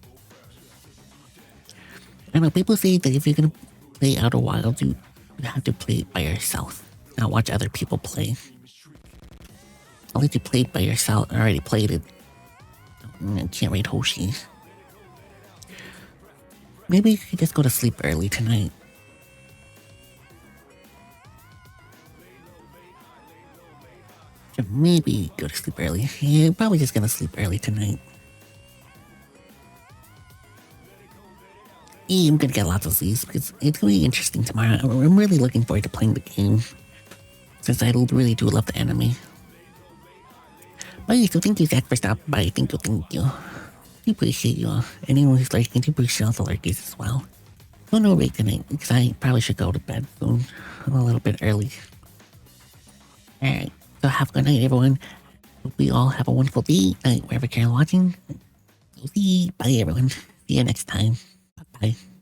I know people say that if you're gonna play Outer Wilds, you have to play it by yourself, not watch other people play. I'll let you play it by yourself. I already played it. I can't raid Hoshi. Maybe you could just go to sleep early tonight. Maybe go to sleep early. Yeah, probably just gonna sleep early tonight. Yeah, I'm gonna get lots of these because it's gonna be interesting tomorrow. I'm really looking forward to playing the game, since I really do love the anime. But yeah, so thank you, Zach, for stopping by. Thank you. I appreciate you all. Anyone who's lurking, I appreciate all the lurkies as well. So no raid tonight, because I probably should go to bed soon. I'm a little bit early. Alright, so have a good night, everyone. Hope we all have a wonderful day, night, wherever you're watching. So see, bye, everyone. See you next time. Bye-bye.